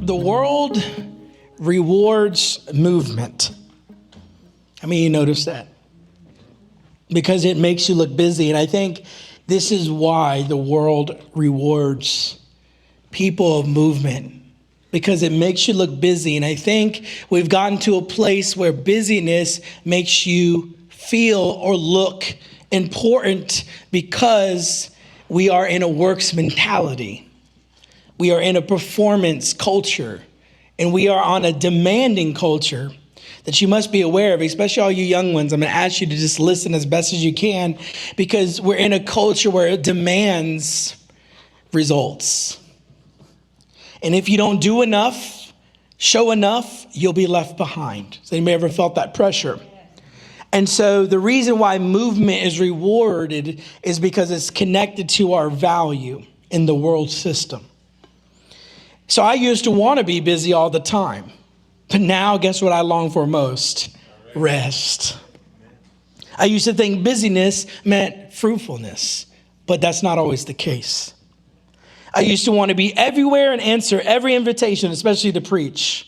the world rewards movement. I mean, you notice that? Because it makes you look busy. And I think this is why the world rewards people of movement, because it makes you look busy. And I think we've gotten to a place where busyness makes you feel or look important because we are in a works mentality. We are in a performance culture, and we are on a demanding culture that you must be aware of, especially all you young ones. I'm going to ask you to just listen as best as you can, because we're in a culture where it demands results. And if you don't do enough, show enough, you'll be left behind. Has anybody ever felt that pressure? And so the reason why movement is rewarded is because it's connected to our value in the world system. So I used to want to be busy all the time. But now, guess what I long for most? Rest. I used to think busyness meant fruitfulness, but that's not always the case. I used to want to be everywhere and answer every invitation, especially to preach.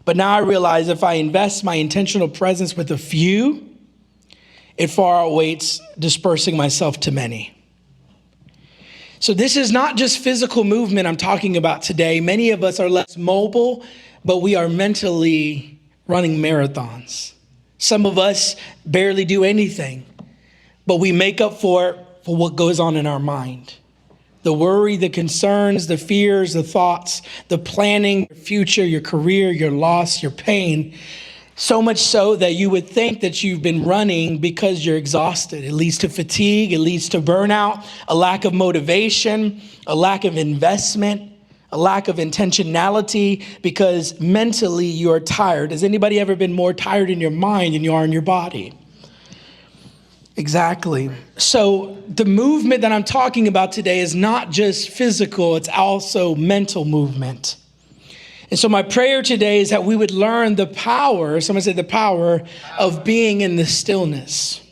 But now I realize if I invest my intentional presence with a few, it far outweighs dispersing myself to many. So this is not just physical movement I'm talking about today. Many of us are less mobile, but we are mentally running marathons. Some of us barely do anything, but we make up for what goes on in our mind. The worry, the concerns, the fears, the thoughts, the planning, your future, your career, your loss, your pain. So much so that you would think that you've been running because you're exhausted. It leads to fatigue. It leads to burnout, a lack of motivation, a lack of investment, a lack of intentionality, because mentally you're tired. Has anybody ever been more tired in your mind than you are in your body? Exactly. So the movement that I'm talking about today is not just physical, it's also mental movement. And so my prayer today is that we would learn the power, someone said the power of being in the stillness.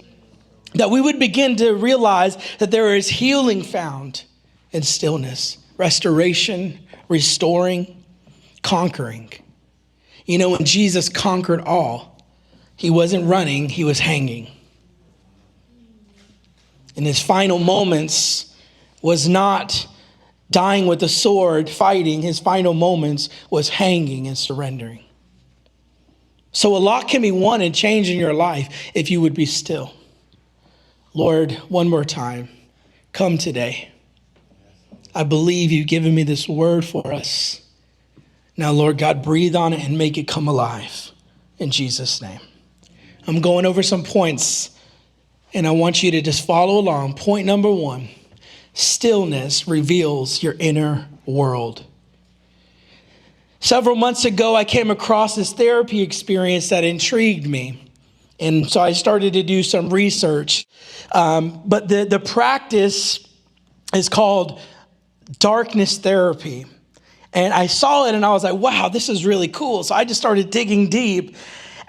That we would begin to realize that there is healing found in stillness, restoration, restoring, conquering. You know, when Jesus conquered all, he wasn't running, he was hanging. In his final moments was not dying with a sword, fighting. His final moments was hanging and surrendering. So a lot can be won and changed in your life if you would be still. Lord, one more time, come today. I believe you've given me this word for us. Now, Lord God, breathe on it and make it come alive in Jesus' name. I'm going over some points, and I want you to just follow along. Point number 1, stillness reveals your inner world. Several months ago, I came across this therapy experience that intrigued me. And so I started to do some research. But the practice is called darkness therapy. And I saw it and I was like, wow, this is really cool. So I just started digging deep.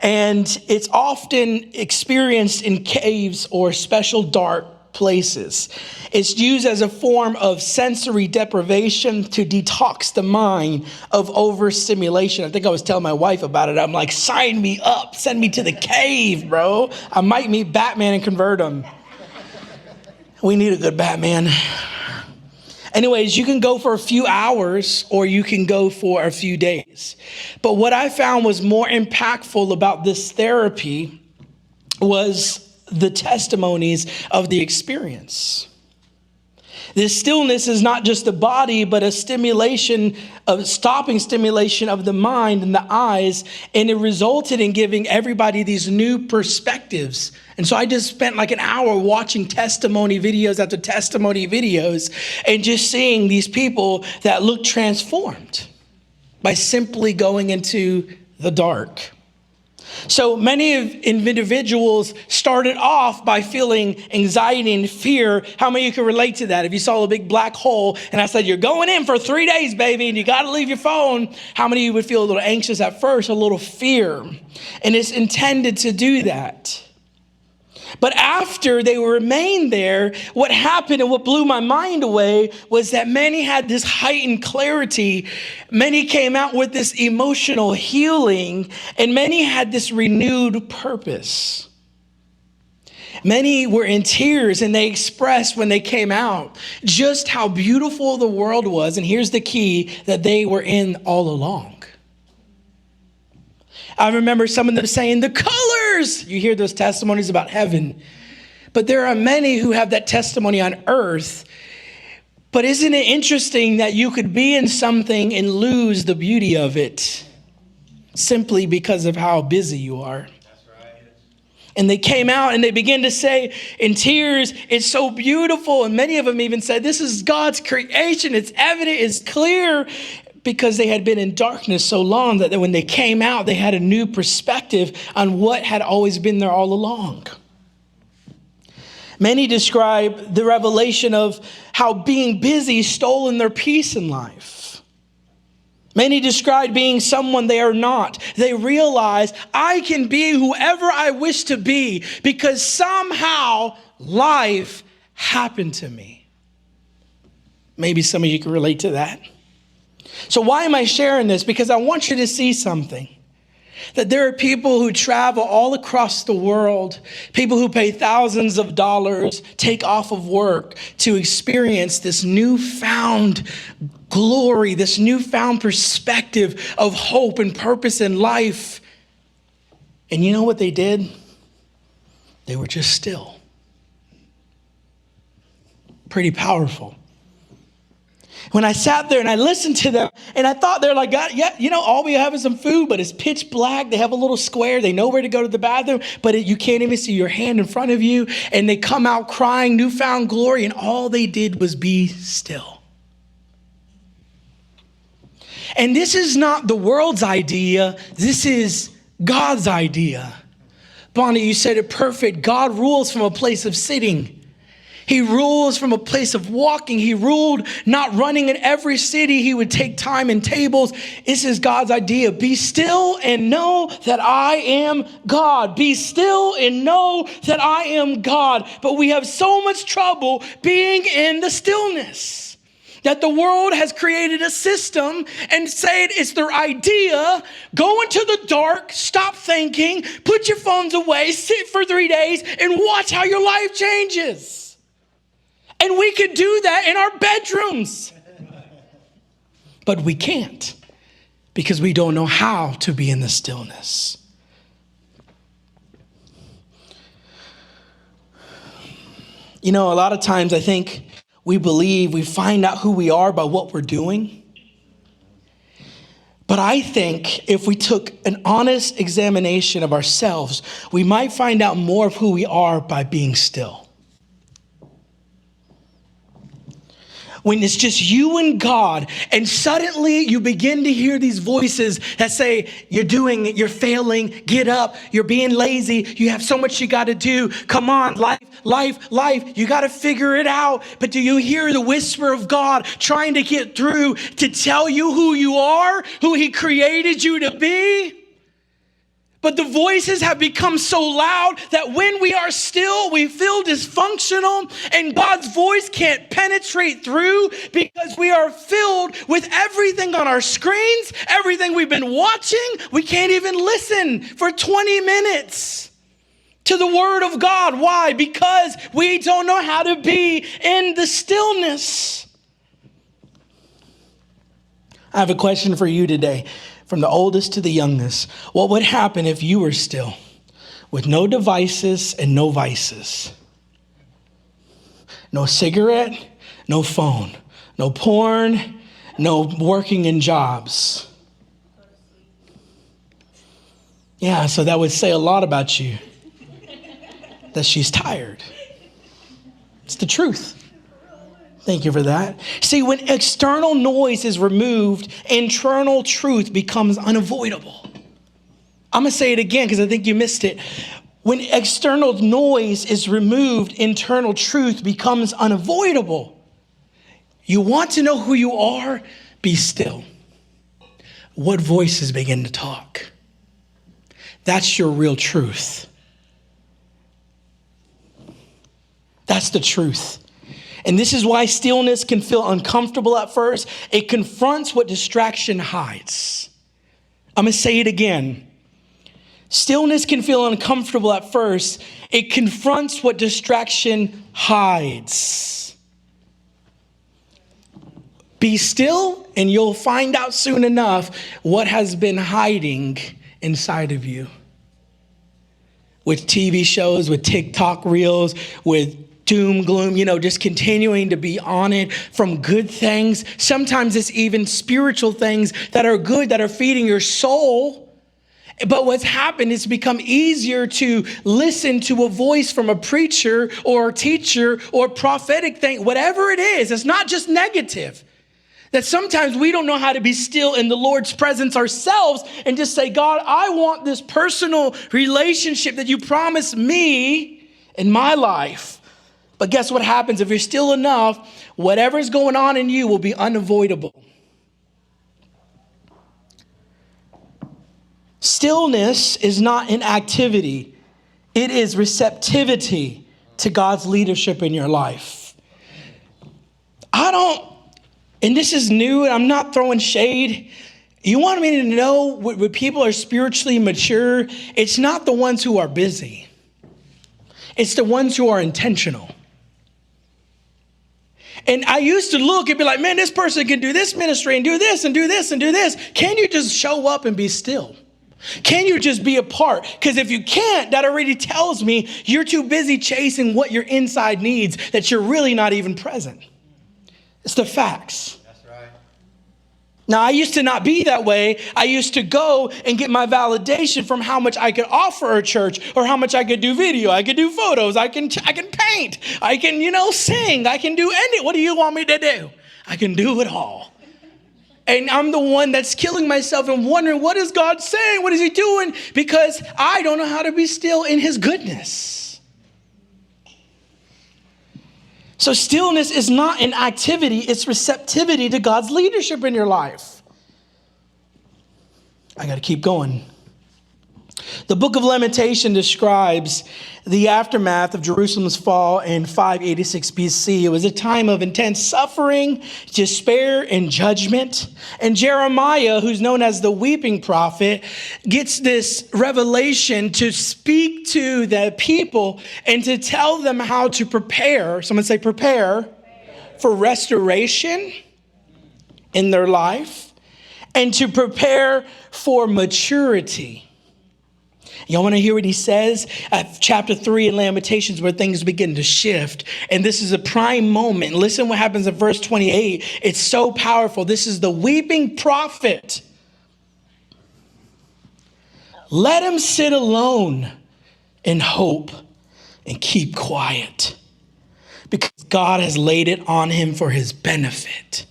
And it's often experienced in caves or special dark places. It's used as a form of sensory deprivation to detox the mind of overstimulation. I think I was telling my wife about it. I'm like, sign me up, send me to the cave, bro. I might meet Batman and convert him. We need a good Batman. Anyways, you can go for a few hours or you can go for a few days. But what I found was more impactful about this therapy was the testimonies of the experience. This stillness is not just the body, but a stopping stimulation of the mind and the eyes. And it resulted in giving everybody these new perspectives. And so I just spent like an hour watching testimony videos after testimony videos and just seeing these people that look transformed by simply going into the dark. So many individuals started off by feeling anxiety and fear. How many of you can relate to that? If you saw a big black hole and I said, you're going in for 3 days, baby, and you got to leave your phone. How many of you would feel a little anxious at first, a little fear? And it's intended to do that. But after they remained there, what happened and what blew my mind away was that many had this heightened clarity. Many came out with this emotional healing, and many had this renewed purpose. Many were in tears, and they expressed when they came out just how beautiful the world was. And here's the key, that they were in all along. I remember some of them saying, the colors. You hear those testimonies about heaven. But there are many who have that testimony on earth. But isn't it interesting that you could be in something and lose the beauty of it simply because of how busy you are? And they came out and they began to say in tears, it's so beautiful. And many of them even said, this is God's creation. It's evident, it's clear. Because they had been in darkness so long that when they came out, they had a new perspective on what had always been there all along. Many describe the revelation of how being busy stolen their peace in life. Many describe being someone they are not. They realize I can be whoever I wish to be because somehow life happened to me. Maybe some of you can relate to that. So why am I sharing this? Because I want you to see something. That there are people who travel all across the world, people who pay thousands of dollars, take off of work to experience this newfound glory, this newfound perspective of hope and purpose in life. And you know what they did? They were just still. Pretty powerful. When I sat there and I listened to them and I thought they're like, God, yeah, you know, all we have is some food, but it's pitch black. They have a little square. They know where to go to the bathroom, but you can't even see your hand in front of you. And they come out crying newfound glory. And all they did was be still. And this is not the world's idea. This is God's idea. Bonnie, you said it perfect. God rules from a place of sitting. He rules from a place of walking. He ruled not running in every city. He would take time in tables. This is God's idea. Be still and know that I am God. Be still and know that I am God. But we have so much trouble being in the stillness. That the world has created a system and said it's their idea. Go into the dark, stop thinking, put your phones away, sit for 3 days, and watch how your life changes. And we could do that in our bedrooms. But we can't because we don't know how to be in the stillness. You know, a lot of times I think we believe we find out who we are by what we're doing. But I think if we took an honest examination of ourselves, we might find out more of who we are by being still. When it's just you and God, and suddenly you begin to hear these voices that say, you're doing it, you're failing, get up, you're being lazy, you have so much you got to do. Come on, life, you got to figure it out. But do you hear the whisper of God trying to get through to tell you who you are, who he created you to be? But the voices have become so loud that when we are still, we feel dysfunctional and God's voice can't penetrate through because we are filled with everything on our screens, everything we've been watching. We can't even listen for 20 minutes to the word of God. Why? Because we don't know how to be in the stillness. I have a question for you today. From the oldest to the youngest, what would happen if you were still with no devices and no vices? No cigarette, no phone, no porn, no working in jobs. Yeah, so that would say a lot about you, that she's tired. It's the truth. Thank you for that. See, when external noise is removed, internal truth becomes unavoidable. I'm going to say it again because I think you missed it. When external noise is removed, internal truth becomes unavoidable. You want to know who you are? Be still. What voices begin to talk? That's your real truth. That's the truth. And this is why stillness can feel uncomfortable at first. It confronts what distraction hides. I'm going to say it again. Stillness can feel uncomfortable at first. It confronts what distraction hides. Be still, and you'll find out soon enough what has been hiding inside of you. With TV shows, with TikTok reels, with doom, gloom, just continuing to be on it, from good things. Sometimes it's even spiritual things that are good, that are feeding your soul. But what's happened is become easier to listen to a voice from a preacher or a teacher or prophetic thing, whatever it is. It's not just negative. That sometimes we don't know how to be still in the Lord's presence ourselves and just say, God, I want this personal relationship that you promised me in my life. But guess what happens? If you're still enough, whatever's going on in you will be unavoidable. Stillness is not inactivity. It is receptivity to God's leadership in your life. And this is new, and I'm not throwing shade. You want me to know when people are spiritually mature, it's not the ones who are busy. It's the ones who are intentional. And I used to look and be like, man, this person can do this ministry and do this and do this and do this. Can you just show up and be still? Can you just be a part? Because if you can't, that already tells me you're too busy chasing what your inside needs, that you're really not even present. It's the facts. That's right. Now, I used to not be that way. I used to go and get my validation from how much I could offer a church or how much I could do video. I could do photos. I can paint. I can, sing. I can do what do you want me to do? I can do it all. And I'm the one that's killing myself and wondering, what is God saying? What is he doing? Because I don't know how to be still in his goodness. So stillness is not an activity, it's receptivity to God's leadership in your life. I got to keep going. The book of Lamentation describes the aftermath of Jerusalem's fall in 586 BC. It was a time of intense suffering, despair, and judgment. And Jeremiah, who's known as the weeping prophet, gets this revelation to speak to the people and to tell them how to prepare. Someone say prepare for restoration in their life and to prepare for maturity. Y'all want to hear what he says? Chapter 3 in Lamentations, where things begin to shift. And this is a prime moment. Listen what happens in verse 28. It's so powerful. This is the weeping prophet. Let him sit alone in hope and keep quiet, because God has laid it on him for his benefit.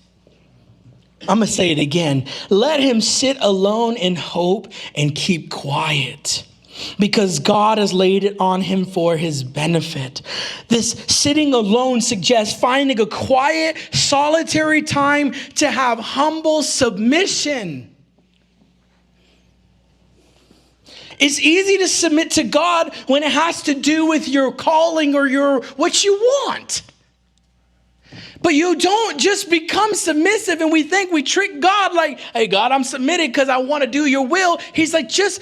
I'm going to say it again. Let him sit alone in hope and keep quiet, because God has laid it on him for his benefit. This sitting alone suggests finding a quiet, solitary time to have humble submission. It's easy to submit to God when it has to do with your calling or what you want. But you don't just become submissive and we think we trick God like, hey, God, I'm submitted because I want to do your will. He's like, just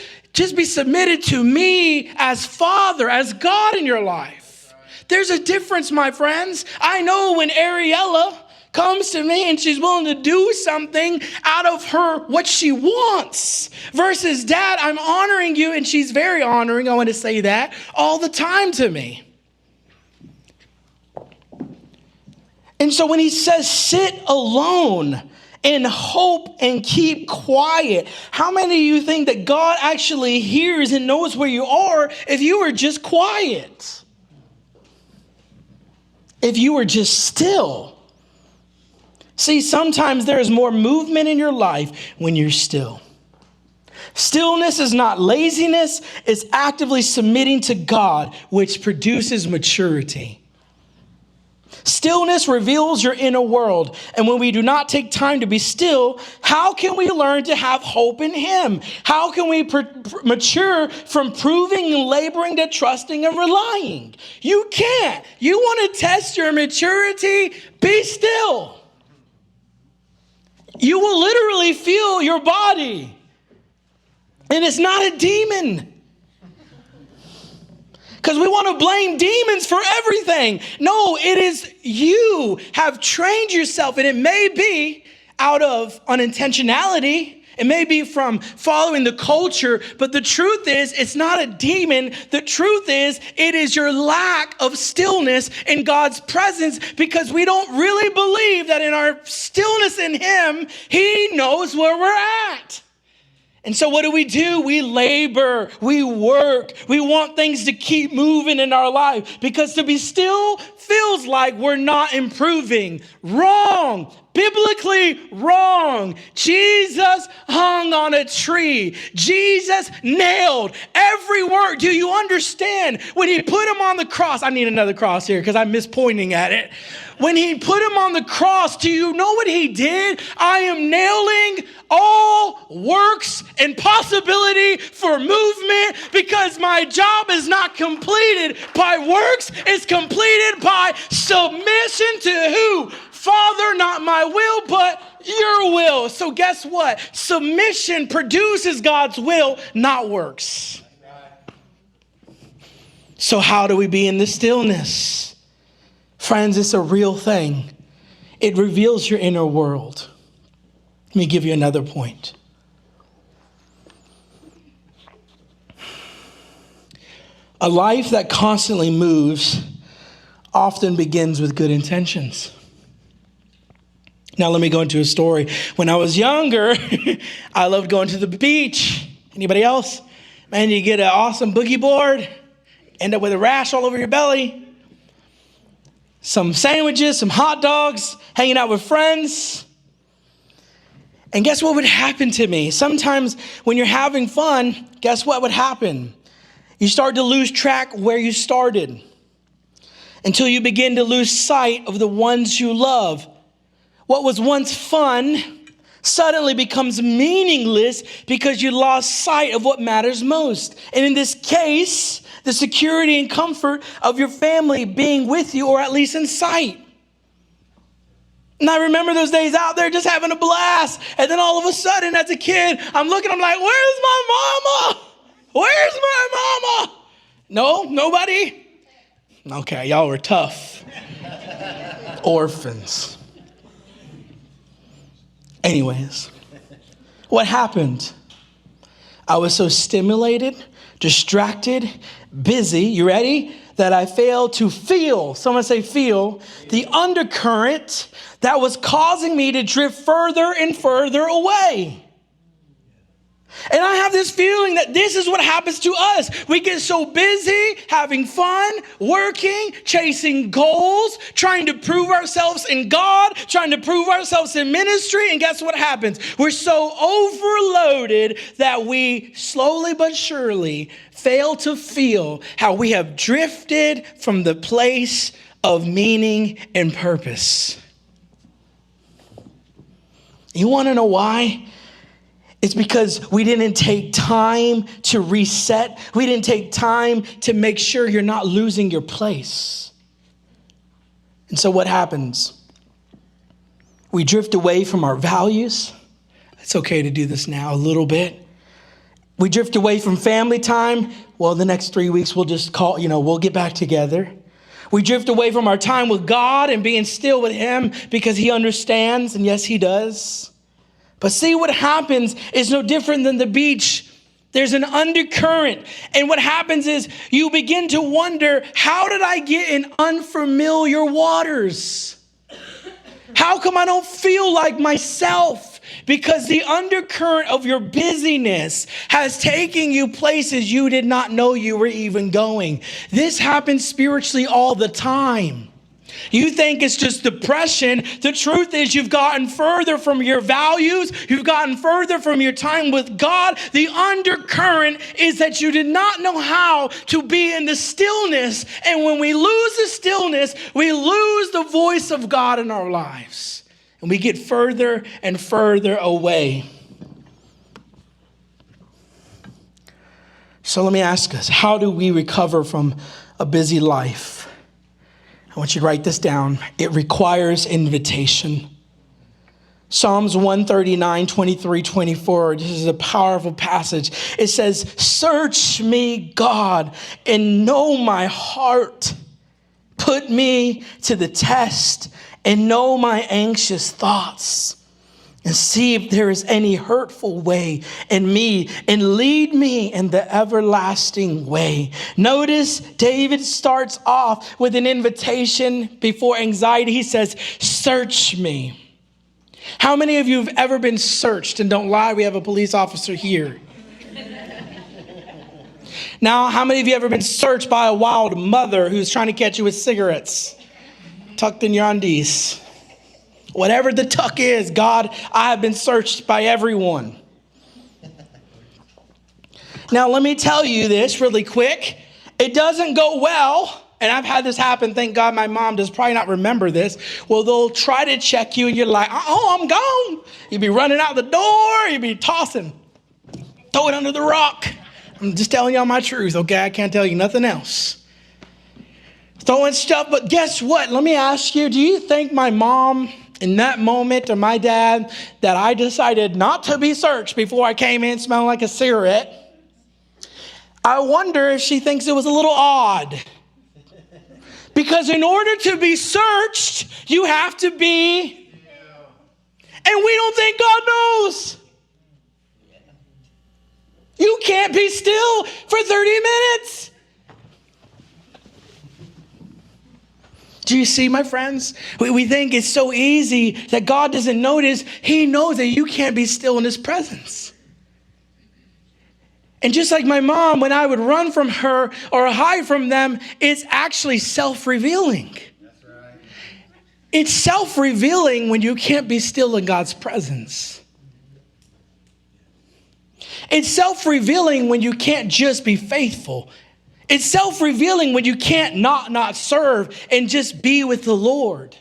be submitted to me as Father, as God in your life. There's a difference, my friends. I know when Ariella comes to me and she's willing to do something out of her, what she wants, versus Dad, I'm honoring you. And she's very honoring, I want to say that, all the time to me. And so when he says sit alone in hope and keep quiet, how many of you think that God actually hears and knows where you are if you were just quiet? If you were just still? See, sometimes there is more movement in your life when you're still. Stillness is not laziness, it's actively submitting to God, which produces maturity. Stillness reveals your inner world. And when we do not take time to be still, how can we learn to have hope in him? How can we mature from proving and laboring to trusting and relying? You can't. You want to test your maturity? Be still. You will literally feel your body. And it's not a demon. Because we want to blame demons for everything. No, it is you have trained yourself, and it may be out of unintentionality. It may be from following the culture, but the truth is, it's not a demon. The truth is, it is your lack of stillness in God's presence, because we don't really believe that in our stillness in him, he knows where we're at. And so what do? We labor, we work, we want things to keep moving in our life, because to be still feels like we're not improving. Wrong. Biblically wrong. Jesus hung on a tree. Jesus nailed every word. Do you understand? When he put him on the cross, I need another cross here because I miss pointing at it. When he put him on the cross, do you know what he did? I am nailing all works and possibility for movement, because my job is not completed by works. It's completed by submission to who? Father, not my will, but your will. So guess what? Submission produces God's will, not works. So how do we be in the stillness? Friends, it's a real thing. It reveals your inner world. Let me give you another point. A life that constantly moves often begins with good intentions. Now let me go into a story. When I was younger, I loved going to the beach. Anybody else? Man, you get an awesome boogie board, end up with a rash all over your belly. Some sandwiches, some hot dogs, hanging out with friends. And guess what would happen to me? Sometimes when you're having fun, guess what would happen? You start to lose track where you started, until you begin to lose sight of the ones you love. What was once fun suddenly becomes meaningless because you lost sight of what matters most. And in this case, the security and comfort of your family being with you, or at least in sight. And I remember those days out there just having a blast. And then all of a sudden, as a kid, I'm like, where's my mama? Where's my mama? No, nobody? Okay, y'all were tough. Orphans. Anyways, what happened? I was so stimulated, distracted, busy, you ready? That I failed to feel, someone say feel, the undercurrent that was causing me to drift further and further away. And I have this feeling that this is what happens to us. We get so busy having fun, working, chasing goals, trying to prove ourselves in God, trying to prove ourselves in ministry. And guess what happens? We're so overloaded that we slowly but surely fail to feel how we have drifted from the place of meaning and purpose. You want to know why? It's because we didn't take time to reset. We didn't take time to make sure you're not losing your place. And so what happens? We drift away from our values. It's okay to do this now a little bit. We drift away from family time. Well, the next 3 weeks we'll just we'll get back together. We drift away from our time with God and being still with him because he understands, and yes, he does. But see, what happens is no different than the beach. There's an undercurrent. And what happens is you begin to wonder, how did I get in unfamiliar waters? How come I don't feel like myself? Because the undercurrent of your busyness has taken you places you did not know you were even going. This happens spiritually all the time. You think it's just depression. The truth is you've gotten further from your values. You've gotten further from your time with God. The undercurrent is that you did not know how to be in the stillness. And when we lose the stillness, we lose the voice of God in our lives. And we get further and further away. So let me ask us, how do we recover from a busy life? I want you to write this down. It requires invitation. Psalms 139, 23, 24. This is a powerful passage. It says, search me, God, and know my heart. Put me to the test and know my anxious thoughts. And see if there is any hurtful way in me, and lead me in the everlasting way. Notice David starts off with an invitation before anxiety. He says, search me. How many of you have ever been searched? And don't lie, we have a police officer here. Now, how many of you have ever been searched by a wild mother who's trying to catch you with cigarettes tucked in your undies? Whatever the tuck is, God, I have been searched by everyone. Now, let me tell you this really quick. It doesn't go well. And I've had this happen. Thank God my mom does probably not remember this. Well, they'll try to check you and you're like, oh, I'm gone. You'll be running out the door. You'll be tossing. Throw it under the rock. I'm just telling y'all my truth, okay? I can't tell you nothing else. Throwing stuff. But guess what? Let me ask you, do you think my mom in that moment, or my dad, that I decided not to be searched before I came in smelling like a cigarette? I wonder if she thinks it was a little odd. Because in order to be searched, you have to be. And we don't think God knows. You can't be still for 30 minutes. Do you see, my friends? We think it's so easy that God doesn't notice. He knows that you can't be still in his presence. And just like my mom, when I would run from her or hide from them, it's actually self-revealing. That's right. It's self-revealing when you can't be still in God's presence. It's self-revealing when you can't just be faithful. It's self-revealing when you can't not serve and just be with the Lord.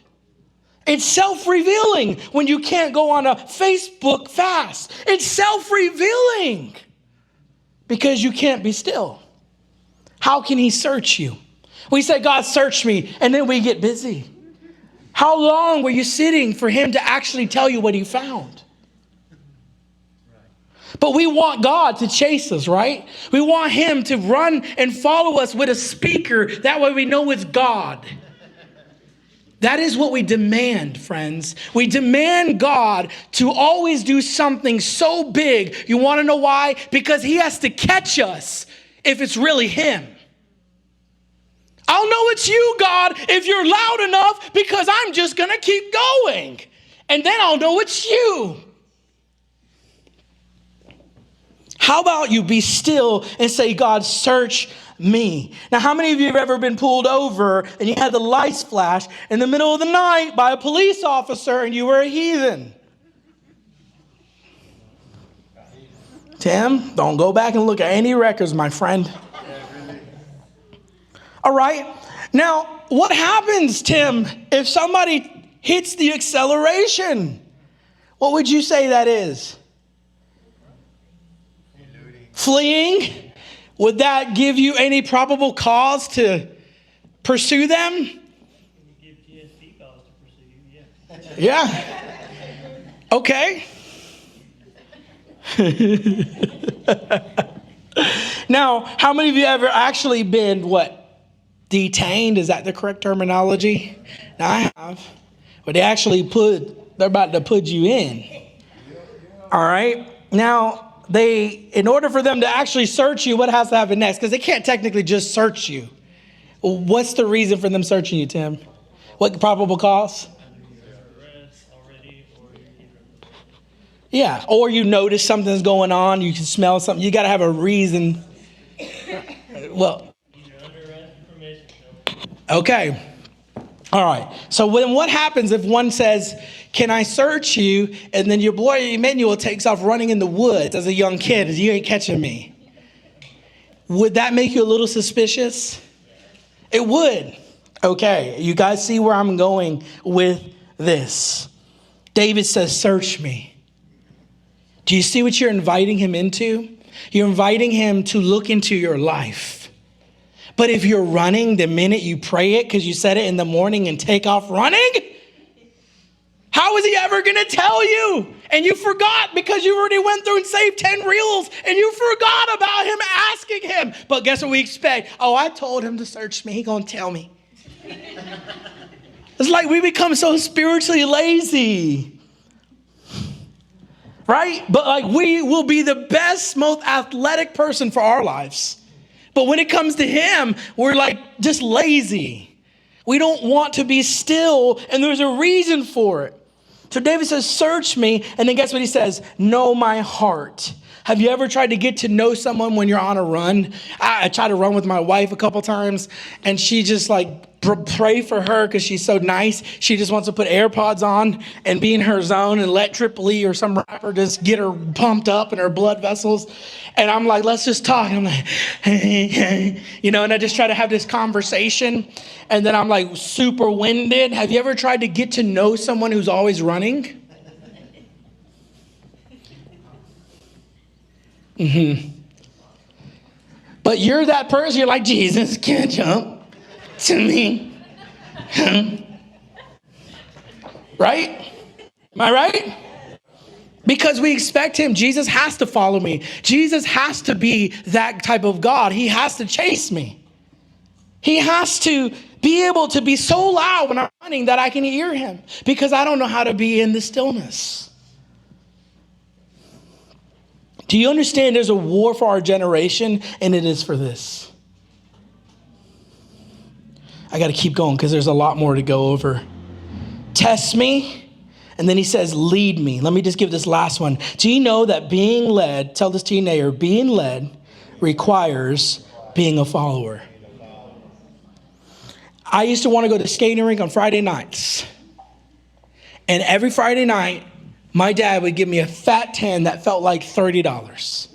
It's self-revealing when you can't go on a Facebook fast. It's self-revealing because you can't be still. How can he search you? We say, God, search me, and then we get busy. How long were you sitting for him to actually tell you what he found? But we want God to chase us, right? We want him to run and follow us with a speaker. That way we know it's God. That is what we demand, friends. We demand God to always do something so big. You want to know why? Because he has to catch us if it's really him. I'll know it's you, God, if you're loud enough, because I'm just going to keep going. And then I'll know it's you. How about you be still and say, God, search me. Now, how many of you have ever been pulled over and you had the lights flash in the middle of the night by a police officer and you were a heathen? Tim, don't go back and look at any records, my friend. All right. Now, what happens, Tim, if somebody hits the acceleration? What would you say that is? Fleeing? Would that give you any probable cause to pursue them? Give GSP cause to pursue you, yeah. Okay. Now, how many of you ever actually been, detained? Is that the correct terminology? Now, I have. But they're about to put you in. All right. Now, in order for them to actually search you, what has to happen next? Because they can't technically just search you. What's the reason for them searching you, Tim? What probable cause? Yeah, or you notice something's going on, you can smell something. You got to have a reason. Well, okay. All right. So then what happens if one says, can I search you? And then your boy Emmanuel takes off running in the woods as a young kid, as you ain't catching me. Would that make you a little suspicious? It would. Okay. You guys see where I'm going with this. David says, search me. Do you see what you're inviting him into? You're inviting him to look into your life. But if you're running the minute you pray it, because you said it in the morning and take off running, how is he ever going to tell you? And you forgot because you already went through and saved 10 reels and you forgot about him asking him. But guess what we expect? Oh, I told him to search me. He going to tell me. It's like we become so spiritually lazy. Right? But like we will be the best, most athletic person for our lives. But when it comes to him, we're like just lazy. We don't want to be still, and there's a reason for it. So David says, search me, and then guess what he says? Know my heart. Have you ever tried to get to know someone when you're on a run? I tried to run with my wife a couple times, and she just like pray for her because she's so nice. She just wants to put AirPods on and be in her zone and let Triple E or some rapper just get her pumped up in her blood vessels. And I'm like, let's just talk. And I'm like, and I just try to have this conversation. And then I'm like super winded. Have you ever tried to get to know someone who's always running? But you're that person. You're like, Jesus, catch up to me. Right? Am I right? Because we expect him. Jesus has to follow me. Jesus has to be that type of God. He has to chase me. He has to be able to be so loud when I'm running that I can hear him, because I don't know how to be in the stillness. Do you understand there's a war for our generation, and it is for this? I got to keep going because there's a lot more to go over. Test me. And then he says, lead me. Let me just give this last one. Do you know that being led, tell this to your neighbor, being led requires being a follower. I used to want to go to skating rink on Friday nights. And every Friday night, my dad would give me a fat tan that felt like $30.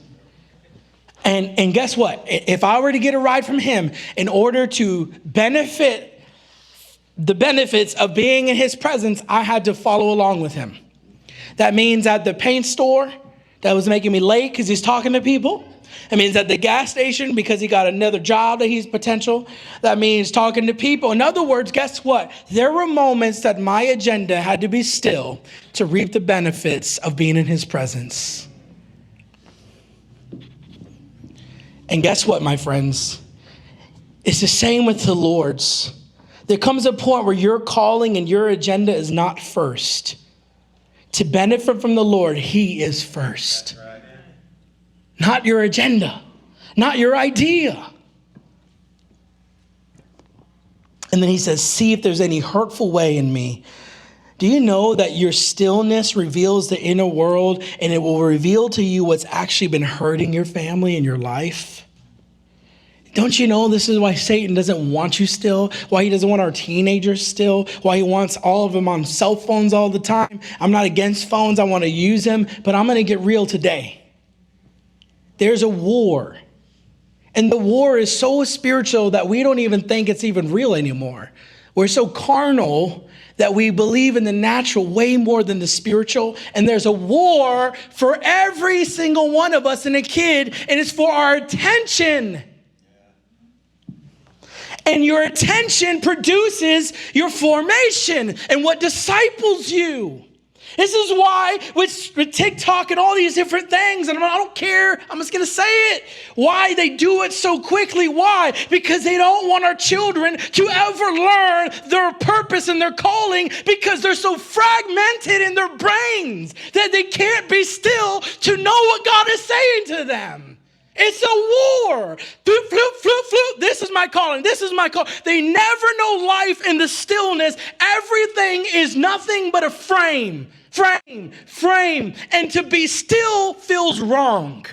And guess what? If I were to get a ride from him, in order to benefit the benefits of being in his presence, I had to follow along with him. That means at the paint store that was making me late because he's talking to people. It means at the gas station because he got another job that he's potential. That means talking to people. In other words, guess what? There were moments that my agenda had to be still to reap the benefits of being in his presence. And guess what, my friends? It's the same with the Lord's. There comes a point where your calling and your agenda is not first. To benefit from the Lord, he is first. Right. Not your agenda, not your idea. And then he says, see if there's any hurtful way in me. Do you know that your stillness reveals the inner world, and it will reveal to you what's actually been hurting your family and your life? Don't you know this is why Satan doesn't want you still? Why he doesn't want our teenagers still? Why he wants all of them on cell phones all the time? I'm not against phones. I want to use them, but I'm going to get real today. There's a war. And the war is so spiritual that we don't even think it's even real anymore. We're so carnal that we believe in the natural way more than the spiritual. And there's a war for every single one of us and a kid, and it's for our attention. And your attention produces your formation and what disciples you. This is why with TikTok and all these different things, and I don't care, I'm just going to say it, why they do it so quickly. Why? Because they don't want our children to ever learn their purpose and their calling, because they're so fragmented in their brains that they can't be still to know what God is saying to them. It's a war. Floop, floop, floop, floop. This is my calling. This is my call. They never know life in the stillness. Everything is nothing but a frame. And to be still feels wrong.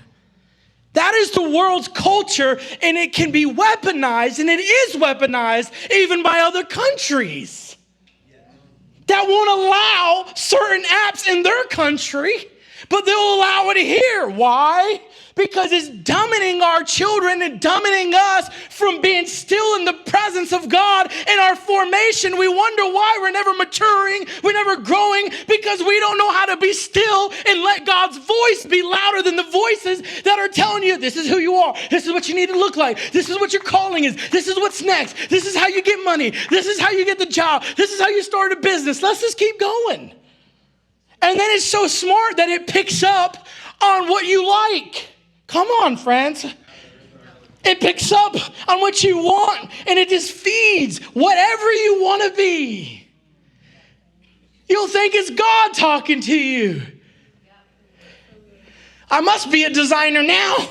That is the world's culture, and it can be weaponized, and it is weaponized even by other countries. that won't allow certain apps in their country, but they'll allow it here. Why? Because it's dumbing our children and dumbing us from being still in the presence of God in our formation. We wonder why we're never maturing, we're never growing, because we don't know how to be still and let God's voice be louder than the voices that are telling you, this is who you are, this is what you need to look like, this is what your calling is, this is what's next, this is how you get money, this is how you get the job, this is how you start a business. Let's just keep going. And then it's so smart that it picks up on what you like. Come on, friends. It picks up on what you want, and it just feeds whatever you want to be. You'll think it's God talking to you. I must be a designer now.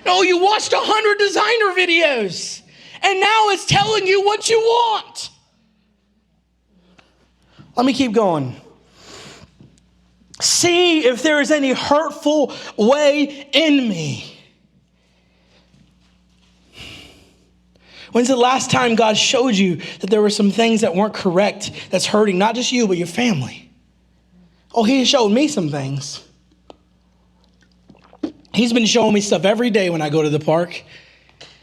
No, you watched 100 designer videos, and now it's telling you what you want. Let me keep going. See if there is any hurtful way in me. When's the last time God showed you that there were some things that weren't correct that's hurting not just you, but your family? Oh, he showed me some things. He's been showing me stuff every day when I go to the park.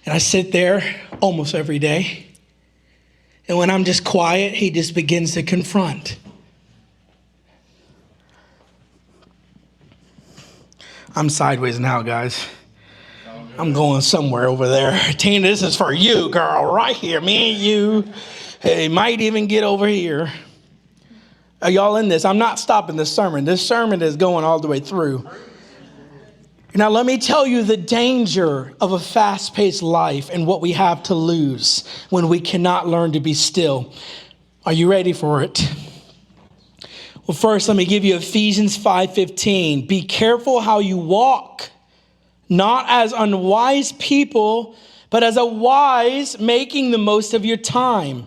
And I sit there almost every day. And when I'm just quiet, he just begins to confront. I'm sideways now, guys. I'm going somewhere over there. Tina, this is for you, girl, right here. Me and you. Hey, might even get over here. Are y'all in this? I'm not stopping this sermon. This sermon is going all the way through. Now, let me tell you the danger of a fast-paced life and what we have to lose when we cannot learn to be still. Are you ready for it? Well, first, let me give you Ephesians 5:15. Be careful how you walk, not as unwise people, but as a wise, making the most of your time.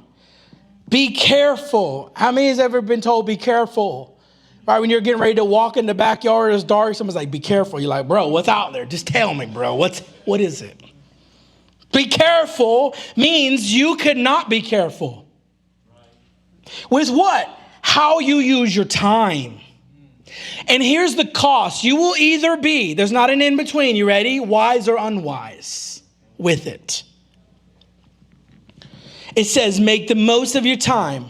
Be careful. How many has ever been told be careful? Right, when you're getting ready to walk in the backyard, it's dark, someone's like, be careful. You're like, bro, what's out there? Just tell me, bro. What is it? Be careful means you could not be careful. With what? How you use your time. And here's the cost. You will either be, there's not an in-between, you ready? Wise or unwise with it. It says, make the most of your time.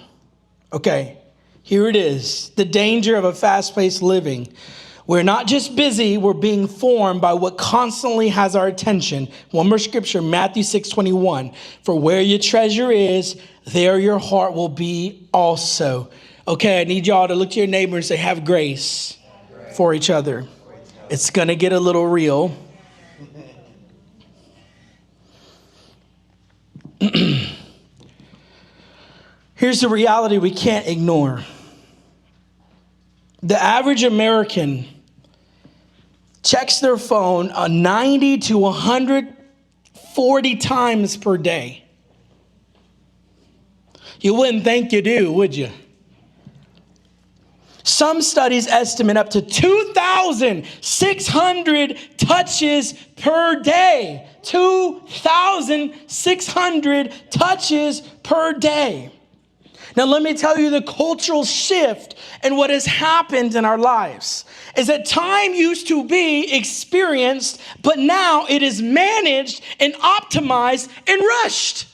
Okay, here it is. The danger of a fast-paced living. We're not just busy, we're being formed by what constantly has our attention. One more scripture, Matthew 6:21. For where your treasure is, there your heart will be also. Okay, I need y'all to look to your neighbor and say, have grace for each other. It's going to get a little real. Here's the reality we can't ignore. The average American checks their phone 90 to 140 times per day. You wouldn't think you do, would you? Some studies estimate up to 2,600 touches per day. 2,600 touches per day. Now, let me tell you the cultural shift and what has happened in our lives is that time used to be experienced, but now it is managed and optimized and rushed.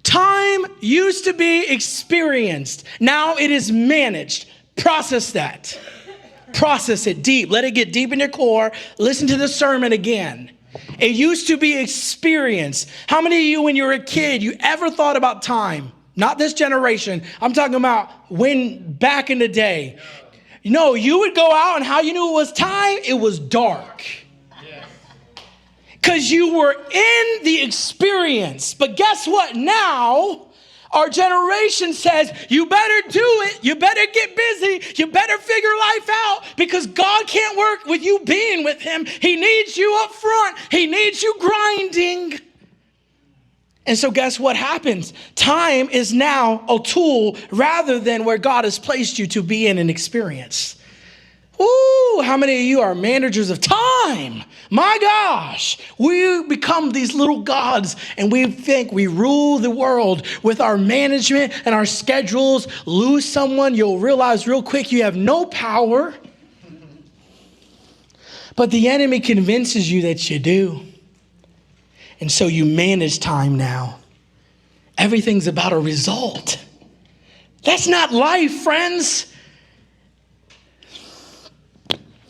Time used to be experienced. Now it is managed. Process that. Process it deep. Let it get deep in your core. Listen to the sermon again. It used to be experienced. How many of you, when you were a kid, you ever thought about time? Not this generation. I'm talking about when back in the day. You know, you would go out and how you knew it was time? It was dark. Because you were in the experience. But guess what? Now, our generation says, you better do it. You better get busy. You better figure life out because God can't work with you being with him. He needs you up front. He needs you grinding. And so guess what happens? Time is now a tool rather than where God has placed you to be in an experience. Ooh, how many of you are managers of time? My gosh, we become these little gods and we think we rule the world with our management and our schedules. Lose someone, you'll realize real quick you have no power. But the enemy convinces you that you do. And so you manage time now. Everything's about a result. That's not life, friends.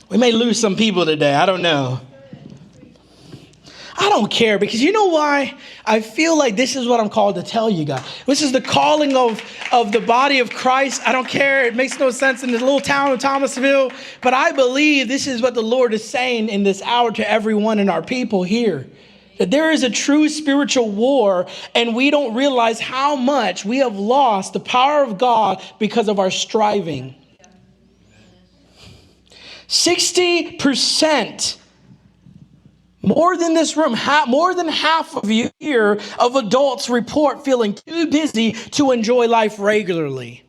We may lose some people today. I don't know. I don't care, because you know why? I feel like this is what I'm called to tell you guys. This is the calling of the body of Christ. I don't care. It makes no sense in this little town of Thomasville. But I believe this is what the Lord is saying in this hour to everyone in our people here. That there is a true spiritual war, and we don't realize how much we have lost the power of God because of our striving. 60%, more than this room, more than half of you here of adults report feeling too busy to enjoy life regularly.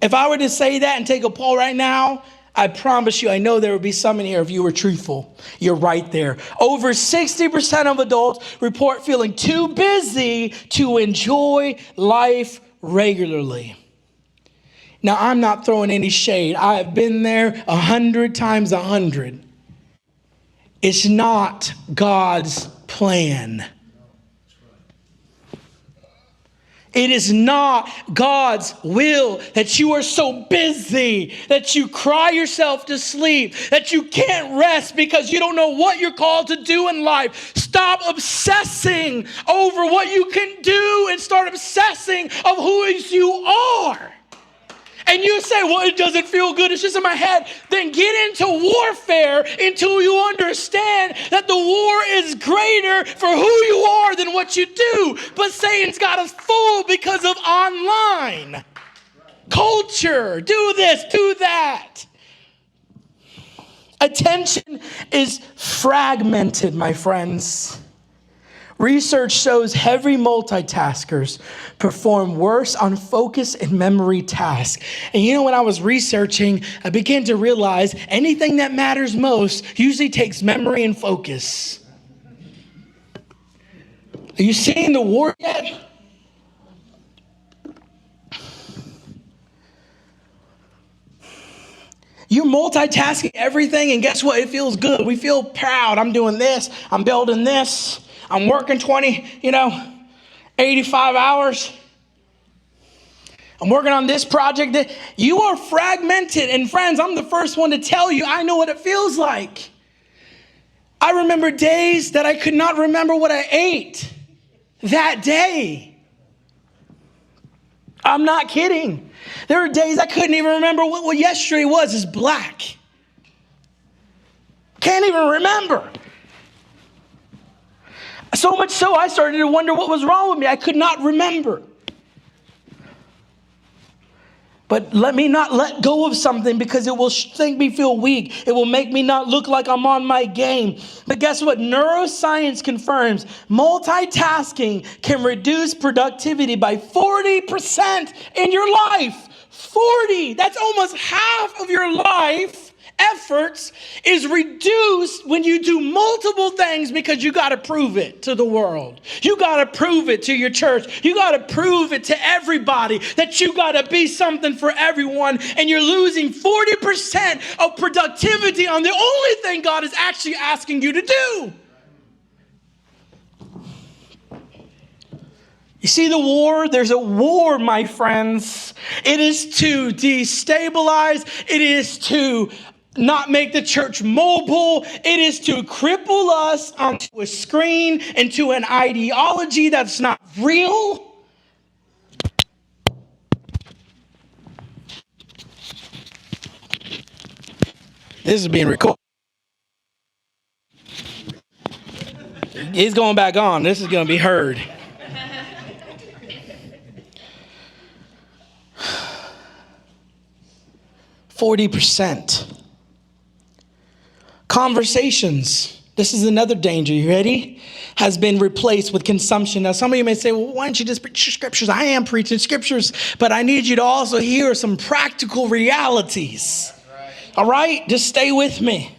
If I were to say that and take a poll right now, I promise you, I know there would be some in here if you were truthful. You're right there. Over 60% of adults report feeling too busy to enjoy life regularly. Now, I'm not throwing any shade. I have been there 100 times 100. It's not God's plan. It is not God's will that you are so busy, that you cry yourself to sleep, that you can't rest because you don't know what you're called to do in life. Stop obsessing over what you can do and start obsessing of who you are. And you say, well, it doesn't feel good. It's just in my head. Then get into warfare until you understand that the war is greater for who you are than what you do. But Satan's got us fooled because of online culture. Do this, do that. Attention is fragmented, my friends. Research shows heavy multitaskers perform worse on focus and memory tasks. And you know, when I was researching, I began to realize anything that matters most usually takes memory and focus. Are you seeing the war yet? You're multitasking everything, and guess what? It feels good. We feel proud. I'm doing this. I'm building this. I'm working 85 hours. I'm working on this project. You are fragmented. And friends, I'm the first one to tell you, I know what it feels like. I remember days that I could not remember what I ate that day. I'm not kidding. There were days I couldn't even remember what yesterday was. It's black. Can't even remember. So much so, I started to wonder what was wrong with me. I could not remember. But let me not let go of something because it will make me feel weak. It will make me not look like I'm on my game. But guess what? Neuroscience confirms multitasking can reduce productivity by 40% in your life. 40. That's almost half of your life. Efforts is reduced when you do multiple things because you got to prove it to the world. You got to prove it to your church. You got to prove it to everybody that you got to be something for everyone. And you're losing 40% of productivity on the only thing God is actually asking you to do. You see the war? There's a war, my friends. It is to destabilize. It is to not make the church mobile. It is to cripple us onto a screen, into an ideology that's not real. This is being recorded. It's going back on. This is going to be heard. %. Conversations, this is another danger, you ready? Has been replaced with consumption. Now, some of you may say, well, why don't you just preach scriptures? I am preaching scriptures, but I need you to also hear some practical realities. All right, just stay with me.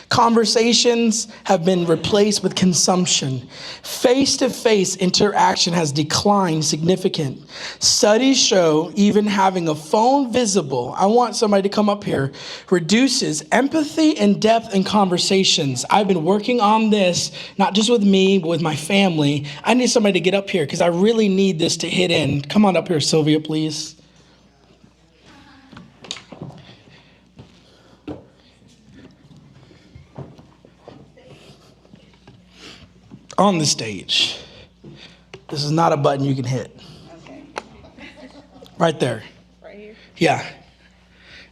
Conversations have been replaced with consumption. Face-to-face interaction has declined significantly. Studies show even having a phone visible, I want somebody to come up here, reduces empathy and depth in conversations. I've been working on this, not just with me, but with my family. I need somebody to get up here because I really need this to hit in. Come on up here, Sylvia, please. On the stage. This is not a button you can hit. Okay. Right there. Right here? Yeah.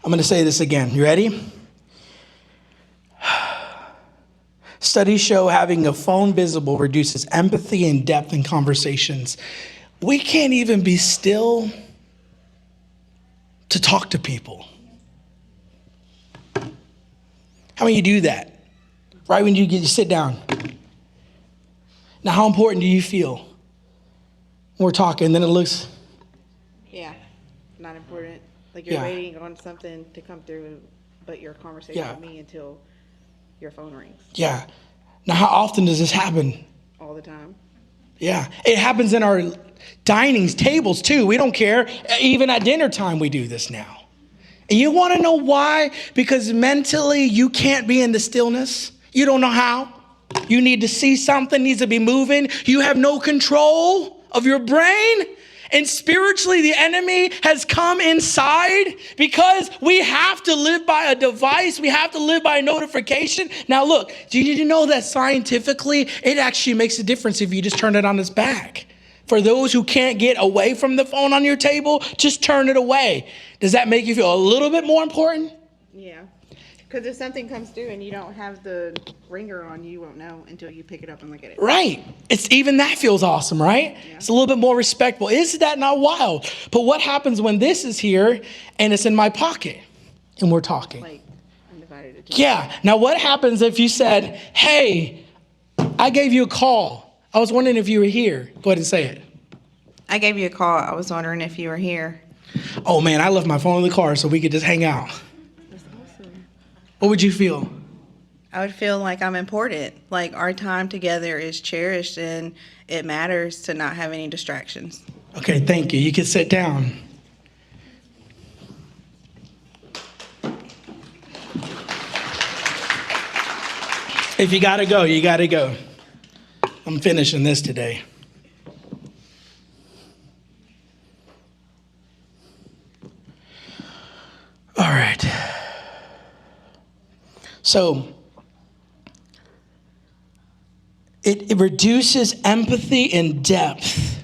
I'm going to say this again. You ready? Studies show having a phone visible reduces empathy and depth in conversations. We can't even be still to talk to people. How many of you do that? Right when you sit down. Now, how important do you feel when we're talking? Then it looks... Yeah, not important. Like you're waiting on something to come through, but your conversation with me until your phone rings. Yeah. Now, how often does this happen? All the time. Yeah. It happens in our dining tables, too. We don't care. Even at dinner time, we do this now. And you want to know why? Because mentally, you can't be in the stillness. You don't know how. You need to see something needs to be moving. You have no control of your brain. And spiritually, the enemy has come inside because we have to live by a device. We have to live by a notification. Now, look, do you know that scientifically, it actually makes a difference if you just turn it on its back? For those who can't get away from the phone on your table, just turn it away. Does that make you feel a little bit more important? Yeah. Because if something comes through and you don't have the ringer on, you won't know until you pick it up and look at it. Right. It's even that feels awesome, right? Yeah. It's a little bit more respectful. Is that not wild? But what happens when this is here and it's in my pocket and we're talking? Like undivided attention. Yeah. Now what happens if you said, hey, I gave you a call. I was wondering if you were here. Go ahead and say it. I gave you a call. I was wondering if you were here. Oh man, I left my phone in the car so we could just hang out. That's awesome. What would you feel? I would feel like I'm important. Like our time together is cherished and it matters to not have any distractions. Okay, thank you. You can sit down. If you gotta go, you gotta go. I'm finishing this today. All right. So it reduces empathy and depth.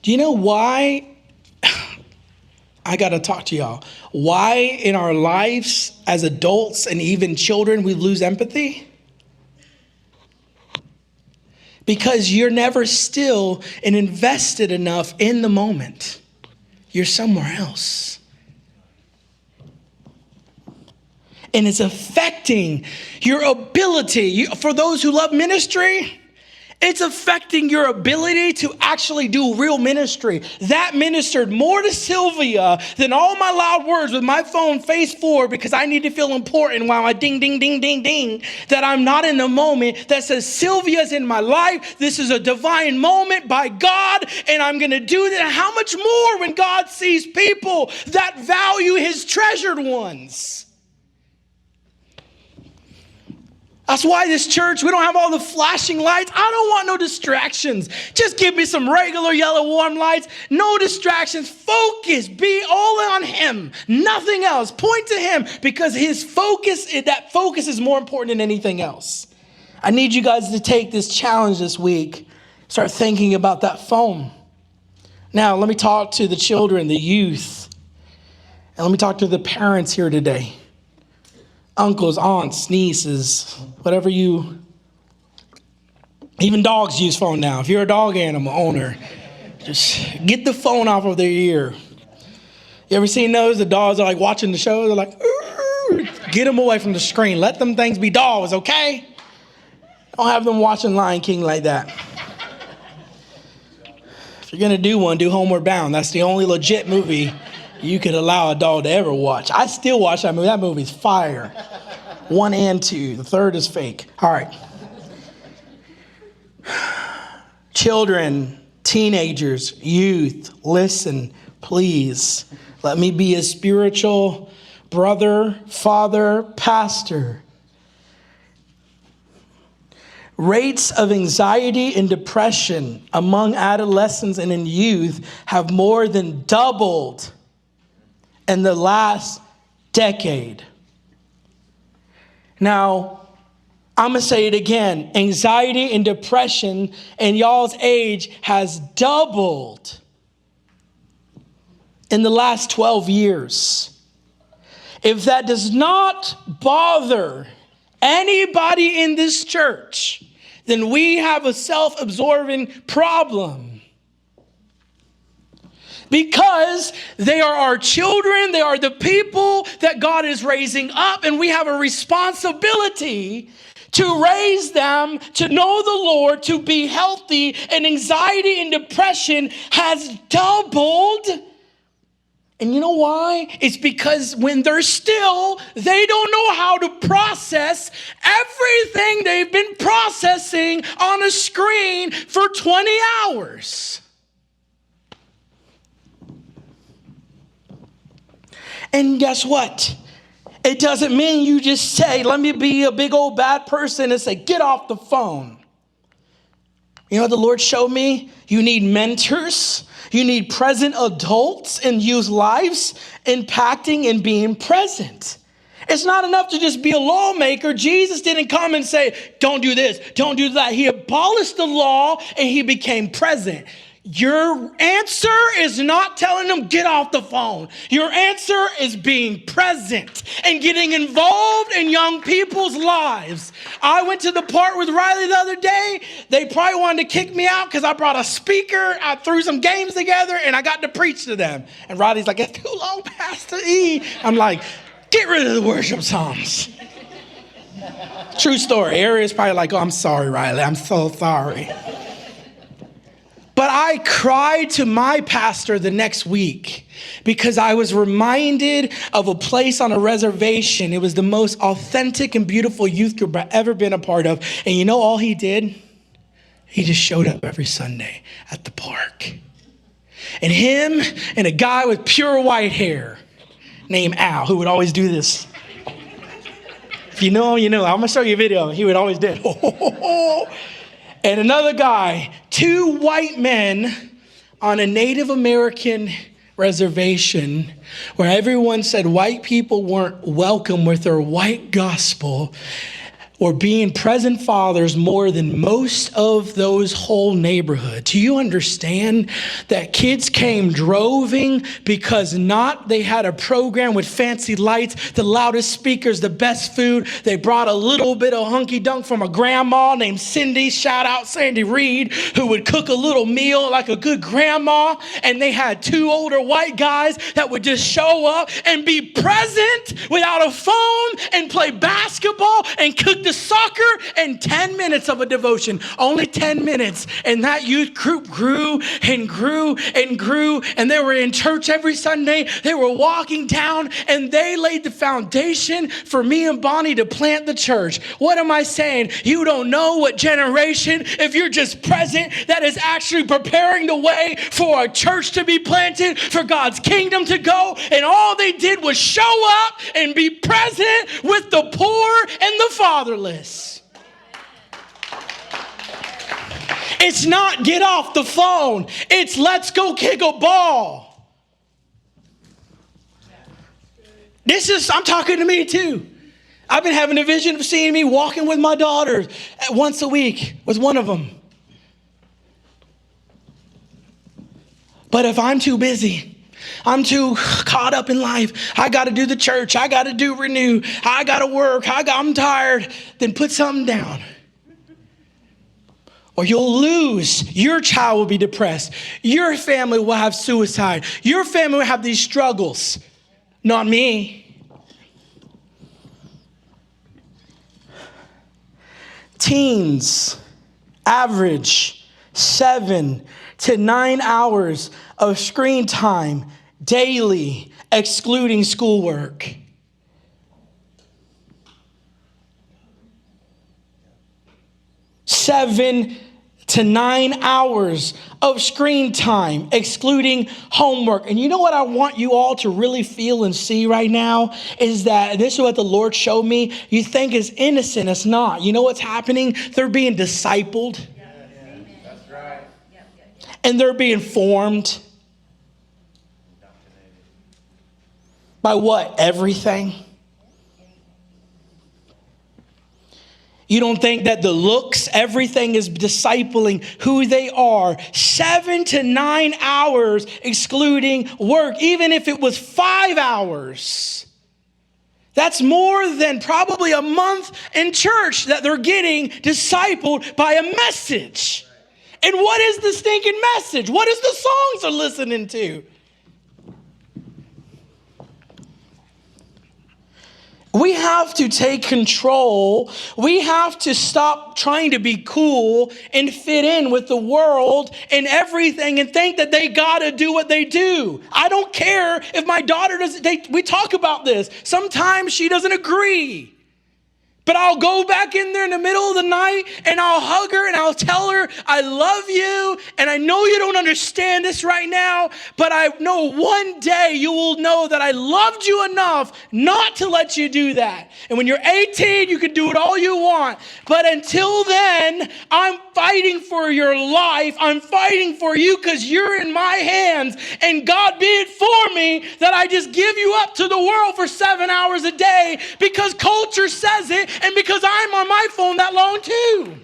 Do you know why? I got to talk to y'all. Why in our lives as adults and even children we lose empathy? Because you're never still and invested enough in the moment. You're somewhere else. And it's affecting your ability. For those who love ministry, it's affecting your ability to actually do real ministry. That ministered more to Sylvia than all my loud words with my phone face forward because I need to feel important while I ding, ding, ding, ding, ding, that I'm not in the moment that says Sylvia's in my life. This is a divine moment by God, and I'm going to do that. How much more when God sees people that value his treasured ones? That's why this church, we don't have all the flashing lights. I don't want no distractions. Just give me some regular yellow warm lights. No distractions. Focus. Be all on him. Nothing else. Point to him because his focus, that focus is more important than anything else. I need you guys to take this challenge this week. Start thinking about that phone. Now, let me talk to the children, the youth. And let me talk to the parents here today. Uncles, aunts, nieces, whatever you, even dogs use phone now. If you're a dog animal owner, just get the phone off of their ear. You ever seen those? The dogs are like watching the show. They're like, get them away from the screen. Let them things be dogs, okay? Don't have them watching Lion King like that. If you're going to do one, do Homeward Bound. That's the only legit movie you could allow a dog to ever watch. I still watch that movie. That movie's fire. 1 and 2. The third is fake. All right. Children, teenagers, youth, listen, please. Let me be a spiritual brother, father, pastor. Rates of anxiety and depression among adolescents and in youth have more than doubled in the last decade. Now, I'm going to say it again. Anxiety and depression in y'all's age has doubled in the last 12 years. If that does not bother anybody in this church, then we have a self-absorbing problem. Because they are our children, they are the people that God is raising up, and we have a responsibility to raise them, to know the Lord, to be healthy, and anxiety and depression has doubled. And you know why? It's because when they're still, they don't know how to process everything they've been processing on a screen for 20 hours. And guess what? It doesn't mean you just say, let me be a big old bad person and say, get off the phone. You know what the Lord showed me? You need mentors. You need present adults in youth lives, impacting and being present. It's not enough to just be a lawmaker. Jesus didn't come and say, don't do this, don't do that. He abolished the law and he became present. Your answer is not telling them, get off the phone. Your answer is being present and getting involved in young people's lives. I went to the park with Riley the other day. They probably wanted to kick me out because I brought a speaker. I threw some games together and I got to preach to them. And Riley's like, it's too long, Pastor E. I'm like, get rid of the worship songs. True story. Aria's probably like, oh, I'm sorry, Riley. I'm so sorry. But I cried to my pastor the next week because I was reminded of a place on a reservation. It was the most authentic and beautiful youth group I've ever been a part of. And you know all he did? He just showed up every Sunday at the park. And him and a guy with pure white hair named Al, who would always do this. If you know him, you know. I'm going to show you a video. He would always do it. And another guy, 2 white men on a Native American reservation where everyone said white people weren't welcome with their white gospel, or being present fathers more than most of those whole neighborhoods. Do you understand that kids came droving because not they had a program with fancy lights, the loudest speakers, the best food. They brought a little bit of hunky dunk from a grandma named Cindy, shout out Sandy Reed, who would cook a little meal like a good grandma. And they had 2 older white guys that would just show up and be present without a phone and play basketball and cook the soccer and 10 minutes of a devotion, only 10 minutes. And that youth group grew and grew and grew. And they were in church every Sunday. They were walking down and they laid the foundation for me and Bonnie to plant the church. What am I saying? You don't know what generation, if you're just present, that is actually preparing the way for a church to be planted, for God's kingdom to go. And all they did was show up and be present with the poor and the fatherless. It's not get off the phone. It's let's go kick a ball. I'm talking to me too. I've been having a vision of seeing me walking with my daughter once a week with one of them. But if I'm too busy, I'm too caught up in life, I got to do the church, I got to do Renew, I got to work, I'm tired, then put something down. Or you'll lose. Your child will be depressed. Your family will have suicide. Your family will have these struggles. Not me. Teens average 7 to 9 hours of screen time daily excluding schoolwork. Seven to 9 hours of screen time, excluding homework. And you know what I want you all to really feel and see right now is that this is what the Lord showed me. You think it's innocent. It's not. You know what's happening? They're being discipled. That's right. And they're being formed. By what? Everything. You don't think that the looks, everything is discipling who they are. 7 to 9 hours excluding work, even if it was 5 hours. That's more than probably a month in church that they're getting discipled by a message. And what is the stinking message? What is the songs they're listening to? We have to take control. We have to stop trying to be cool and fit in with the world and everything and think that they got to do what they do. I don't care if my daughter doesn't. We talk about this. Sometimes she doesn't agree. But I'll go back in there in the middle of the night and I'll hug her and I'll tell her, I love you. And I know you don't understand this right now, but I know one day you will know that I loved you enough not to let you do that. And when you're 18, you can do it all you want. But until then, I'm fighting for your life. I'm fighting for you because you're in my hands. And God be it for me that I just give you up to the world for 7 hours a day because culture says it. And because I'm on my phone that long too.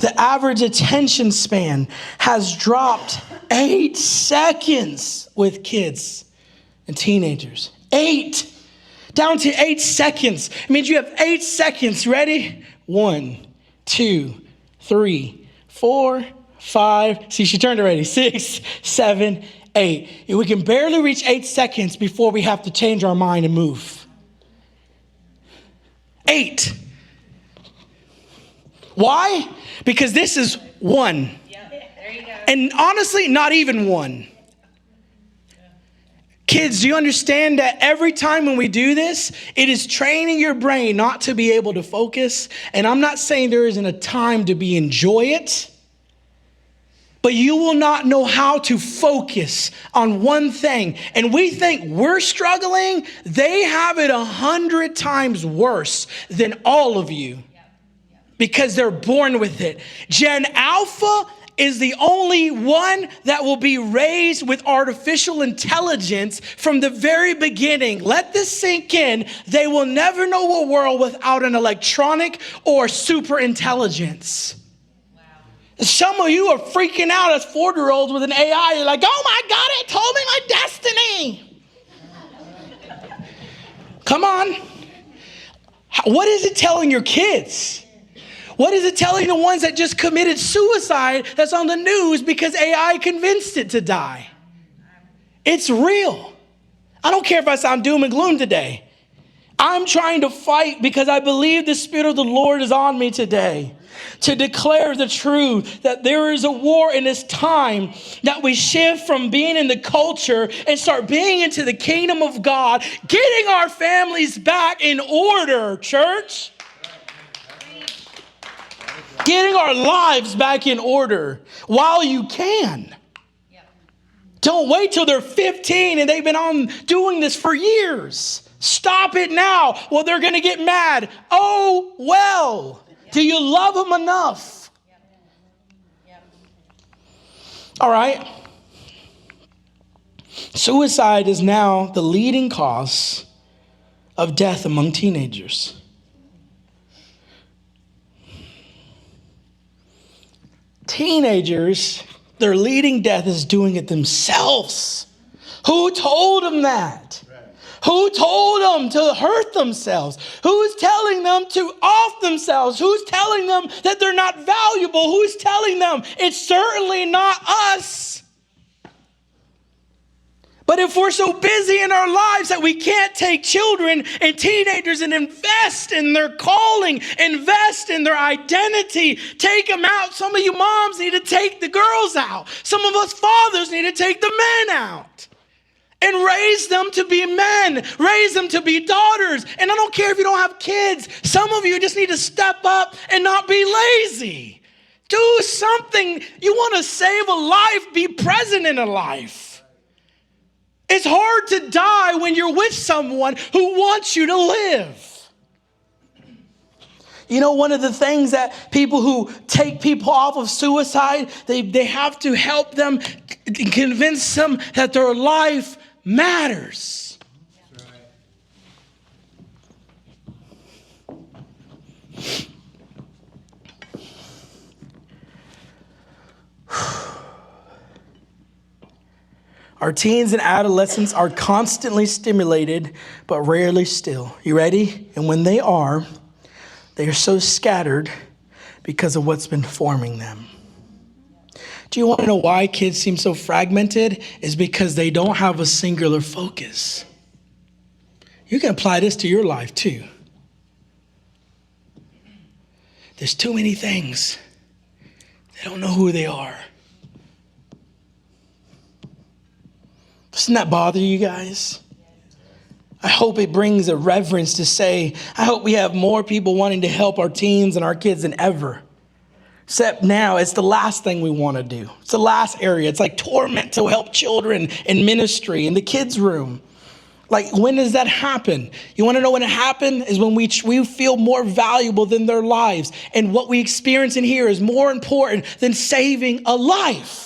The average attention span has dropped 8 seconds with kids and teenagers. 8. Down to 8 seconds. It means you have 8 seconds. Ready? 1, 2, 3, 4, 5. See, she turned already. 6, 7, 8. We can barely reach 8 seconds before we have to change our mind and move. 8. Why? Because this is 1. Yeah, there you go. And honestly, not even 1. Kids, do you understand that every time when we do this, it is training your brain not to be able to focus? And I'm not saying there isn't a time to enjoy it. But you will not know how to focus on one thing. And we think we're struggling. They have it 100 times worse than all of you because they're born with it. Gen Alpha is the only one that will be raised with artificial intelligence from the very beginning. Let this sink in. They will never know a world without an electronic or super intelligence. Some of you are freaking out as 4-year-olds with an AI. You're like, oh my God, it told me my destiny. Come on. What is it telling your kids? What is it telling the ones that just committed suicide that's on the news because AI convinced it to die? It's real. I don't care if I sound doom and gloom today. I'm trying to fight because I believe the Spirit of the Lord is on me today to declare the truth that there is a war in this time, that we shift from being in the culture and start being into the kingdom of God, getting our families back in order, church. Getting our lives back in order while you can. Don't wait till they're 15 and they've been on doing this for years. Stop it now. Well, they're going to get mad. Oh, well. Do you love them enough? All right. Suicide is now the leading cause of death among teenagers. Teenagers, their leading death is doing it themselves. Who told them that? Who told them to hurt themselves? Who's telling them to off themselves? Who's telling them that they're not valuable? Who's telling them it's certainly not us? But if we're so busy in our lives that we can't take children and teenagers and invest in their calling, invest in their identity, take them out. Some of you moms need to take the girls out. Some of us fathers need to take the men out and raise them to be men, raise them to be daughters. And I don't care if you don't have kids. Some of you just need to step up and not be lazy. Do something. You want to save a life, be present in a life. It's hard to die when you're with someone who wants you to live. You know, one of the things that people who take people off of suicide, they have to help them, convince them that their life matters. That's right. Our teens and adolescents are constantly stimulated, but rarely still. You ready? And when they are so scattered because of what's been forming them. Do you want to know why kids seem so fragmented? It's because they don't have a singular focus. You can apply this to your life too. There's too many things. They don't know who they are. Doesn't that bother you guys? I hope it brings a reverence to say, I hope we have more people wanting to help our teens and our kids than ever. Except now, it's the last thing we want to do. It's the last area. It's like torment to help children in ministry, in the kids' room. Like, when does that happen? You want to know when it happened? Is when we feel more valuable than their lives. And what we experience in here is more important than saving a life.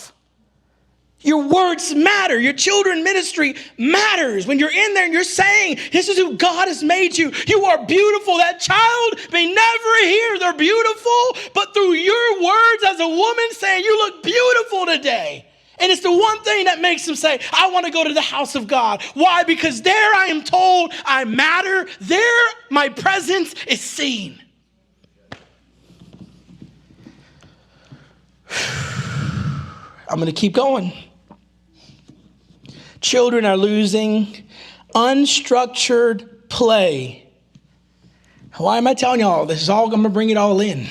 Your words matter. Your children ministry matters. When you're in there and you're saying, this is who God has made you. You are beautiful. That child may never hear they're beautiful, but through your words as a woman saying, you look beautiful today. And it's the one thing that makes them say, I want to go to the house of God. Why? Because there I am told I matter. There my presence is seen. I'm going to keep going. Children are losing unstructured play. Why am I telling you all this? I'm going to bring it all in.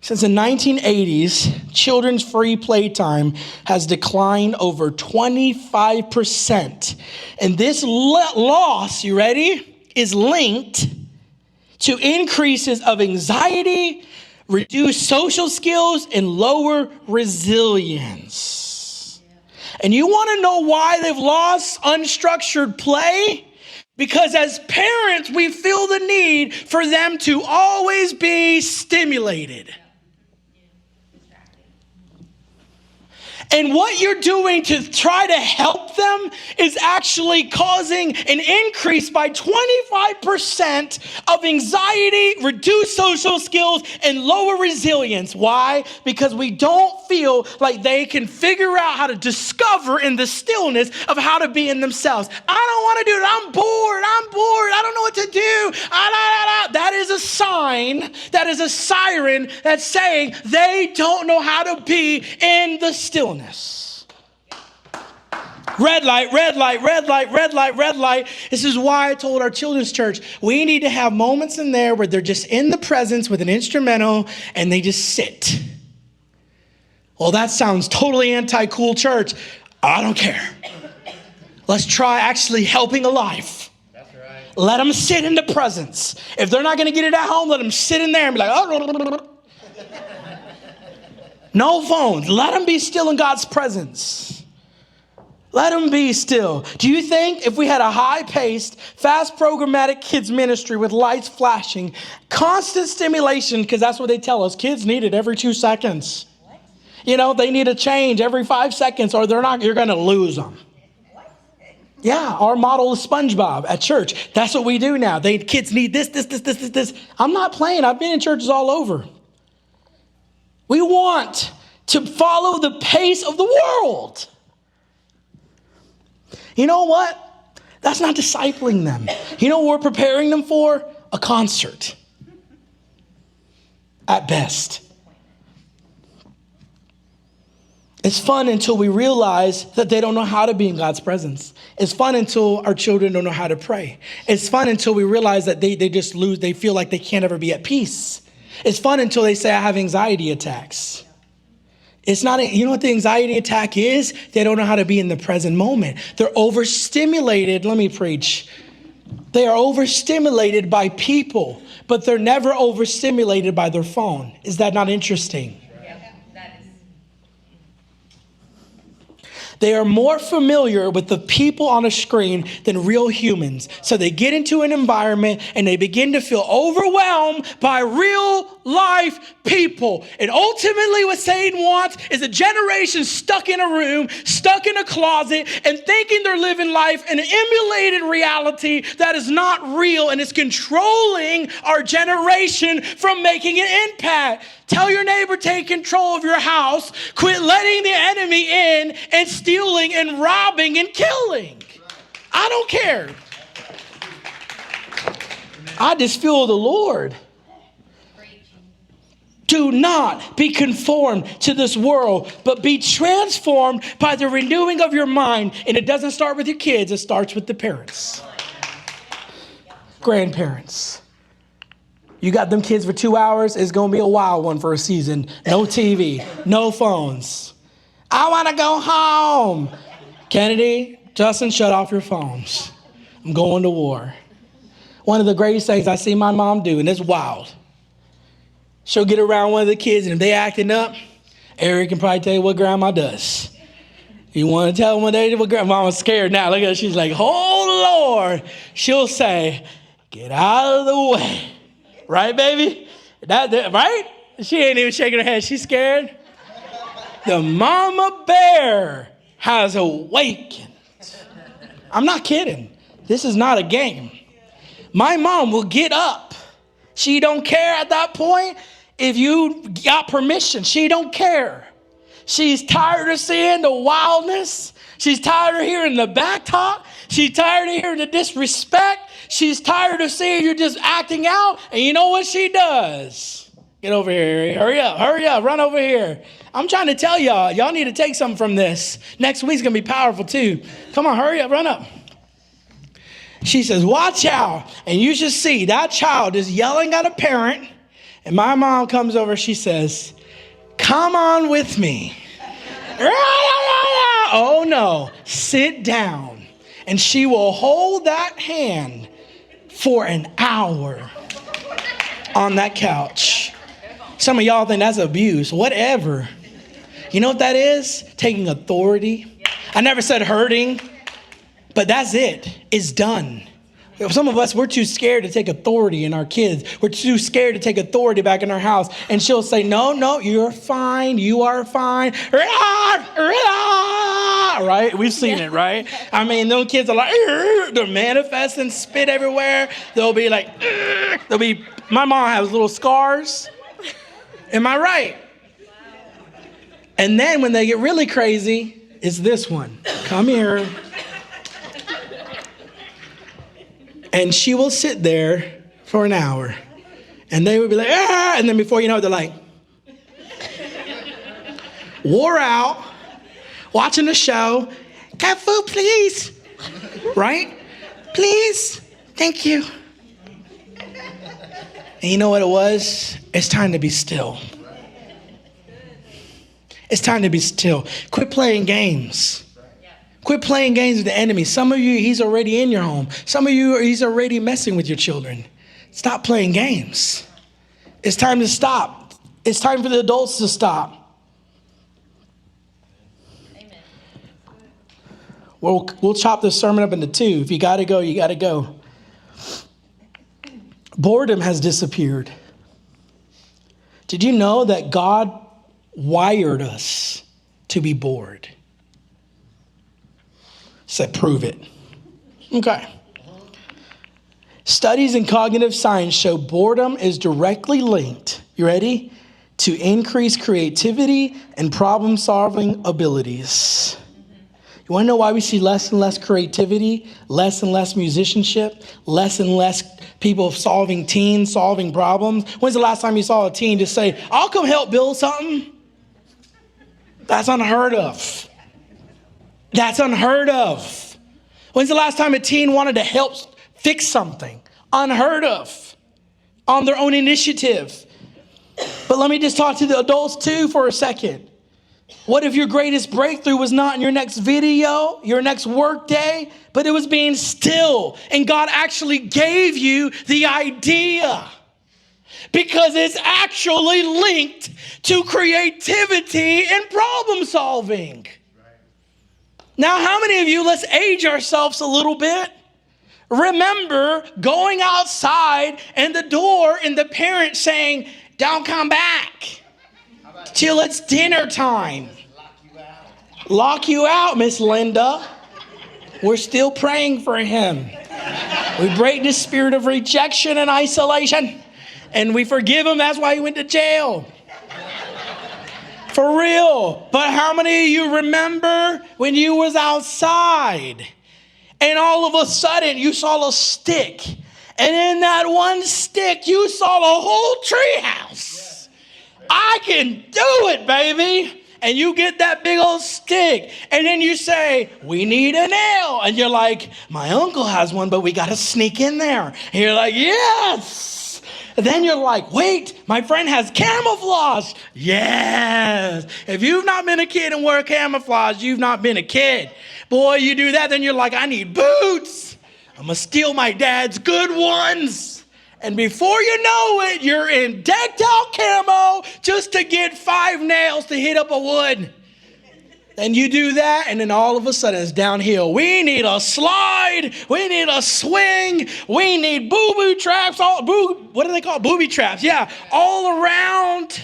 Since the 1980s, children's free playtime has declined over 25%. And this loss, you ready, is linked to increases of anxiety, reduced social skills, and lower resilience. And you want to know why they've lost unstructured play? Because as parents, we feel the need for them to always be stimulated. And what you're doing to try to help them is actually causing an increase by 25% of anxiety, reduced social skills, and lower resilience. Why? Because we don't feel like they can figure out how to discover in the stillness of how to be in themselves. I don't want to do it. I'm bored. I don't know what to do. That is a sign, that is a siren that's saying they don't know how to be in the stillness. Red light, red light, red light, red light, red light. This is why I told our children's church, we need to have moments in there where they're just in the presence with an instrumental and they just sit. Well, that sounds totally anti-cool church. I don't care. Let's try actually helping a life. That's right. Let them sit in the presence. If they're not going to get it at home, let them sit in there and be like, oh. No phones. Let them be still in God's presence. Let them be still. Do you think if we had a high-paced, fast programmatic kids ministry with lights flashing, constant stimulation, because that's what they tell us, kids need it every 2 seconds. You know, they need a change every 5 seconds or you're going to lose them. Yeah, our model is SpongeBob at church. That's what we do now. Kids need this. I'm not playing. I've been in churches all over. We want to follow the pace of the world. You know what? That's not discipling them. You know what we're preparing them for? A concert. At best. It's fun until we realize that they don't know how to be in God's presence. It's fun until our children don't know how to pray. It's fun until we realize that they just lose. They feel like they can't ever be at peace. It's fun until they say, I have anxiety attacks. It's not, you know what the anxiety attack is? They don't know how to be in the present moment. They're overstimulated. Let me preach. They are overstimulated by people, but they're never overstimulated by their phone. Is that not interesting? They are more familiar with the people on a screen than real humans. So they get into an environment and they begin to feel overwhelmed by real life people. And ultimately what Satan wants is a generation stuck in a room, stuck in a closet, and thinking they're living life in an emulated reality that is not real, and it's controlling our generation from making an impact. Tell your neighbor, take control of your house. Quit letting the enemy in and stealing and robbing and killing. I don't care. I just feel the Lord. Do not be conformed to this world, but be transformed by the renewing of your mind. And it doesn't start with your kids. It starts with the parents, grandparents. You got them kids for 2 hours, it's going to be a wild one for a season. No TV, no phones. I want to go home. Kennedy, Justin, shut off your phones. I'm going to war. One of the greatest things I see my mom do, and it's wild. She'll get around one of the kids, and if they acting up, Eric can probably tell you what grandma does. You want to tell them what grandma's scared now. Look at her, she's like, oh, Lord. She'll say, get out of the way. Right, baby? Right? She ain't even shaking her head. She's scared. The mama bear has awakened. I'm not kidding. This is not a game. My mom will get up. She don't care at that point if you got permission. She don't care. She's tired of seeing the wildness. She's tired of hearing the back talk. She's tired of hearing the disrespect. She's tired of seeing you just acting out. And you know what she does? Get over here. Hurry up, run over here. I'm trying to tell y'all need to take something from this. Next week's going to be powerful too. Come on, hurry up, run up. She says, watch out. And you should see that child is yelling at a parent. And my mom comes over, she says, come on with me. Oh no, sit down. And she will hold that hand for an hour on that couch. Some of y'all think that's abuse. Whatever. You know what that is? Taking authority. I never said hurting, but that's it. It's done. Some of us, we're too scared to take authority in our kids. We're too scared to take authority back in our house. And she'll say, no, you're fine. You are fine. Right? We've seen it, right? I mean, those kids are like, they're manifesting, spit everywhere. They'll be like, my mom has little scars. Am I right? And then when they get really crazy, it's this one. Come here. And she will sit there for an hour. And they would be like, ah! And then before you know it, they're like, wore out, watching the show. Cat food, please. Right? Please. Thank you. And you know what it was? It's time to be still. It's time to be still. Quit playing games. Quit playing games with the enemy. Some of you, he's already in your home. Some of you, he's already messing with your children. Stop playing games. It's time to stop. It's time for the adults to stop. Amen. We'll chop this sermon up into two. If you got to go, you got to go. Boredom has disappeared. Did you know that God wired us to be bored? Said, prove it. Okay. Studies in cognitive science show boredom is directly linked, you ready, to increased creativity and problem-solving abilities. You want to know why we see less and less creativity, less and less musicianship, less and less people solving problems? When's the last time you saw a teen just say, I'll come help build something? That's unheard of. That's unheard of. When's the last time a teen wanted to help fix something? Unheard of. On their own initiative. But let me just talk to the adults too for a second. What if your greatest breakthrough was not in your next video, your next work day, but it was being still, and God actually gave you the idea? Because it's actually linked to creativity and problem solving. Now, how many of you, let's age ourselves a little bit, remember going outside and the door and the parent saying, don't come back till it's dinner time. Lock you out, Miss Linda. We're still praying for him. We break the spirit of rejection and isolation, and we forgive him. That's why he went to jail. For real. But how many of you remember when you was outside and all of a sudden you saw a stick, and in that one stick you saw a whole tree house? I can do it, baby. And you get that big old stick, and then you say, we need a nail. And you're like, my uncle has one, but we got to sneak in there. And you're like, yes. And then you're like, wait, my friend has camouflage. Yes. If you've not been a kid and wear camouflage, you've not been a kid. Boy, you do that, then you're like, I need boots. I'm going to steal my dad's good ones. And before you know it, you're in decked out camo just to get 5 nails to hit up a wood. And you do that, and then all of a sudden it's downhill. We need a slide. We need a swing. We need boo-boo traps. What do they call it? Booby traps. Yeah, all around.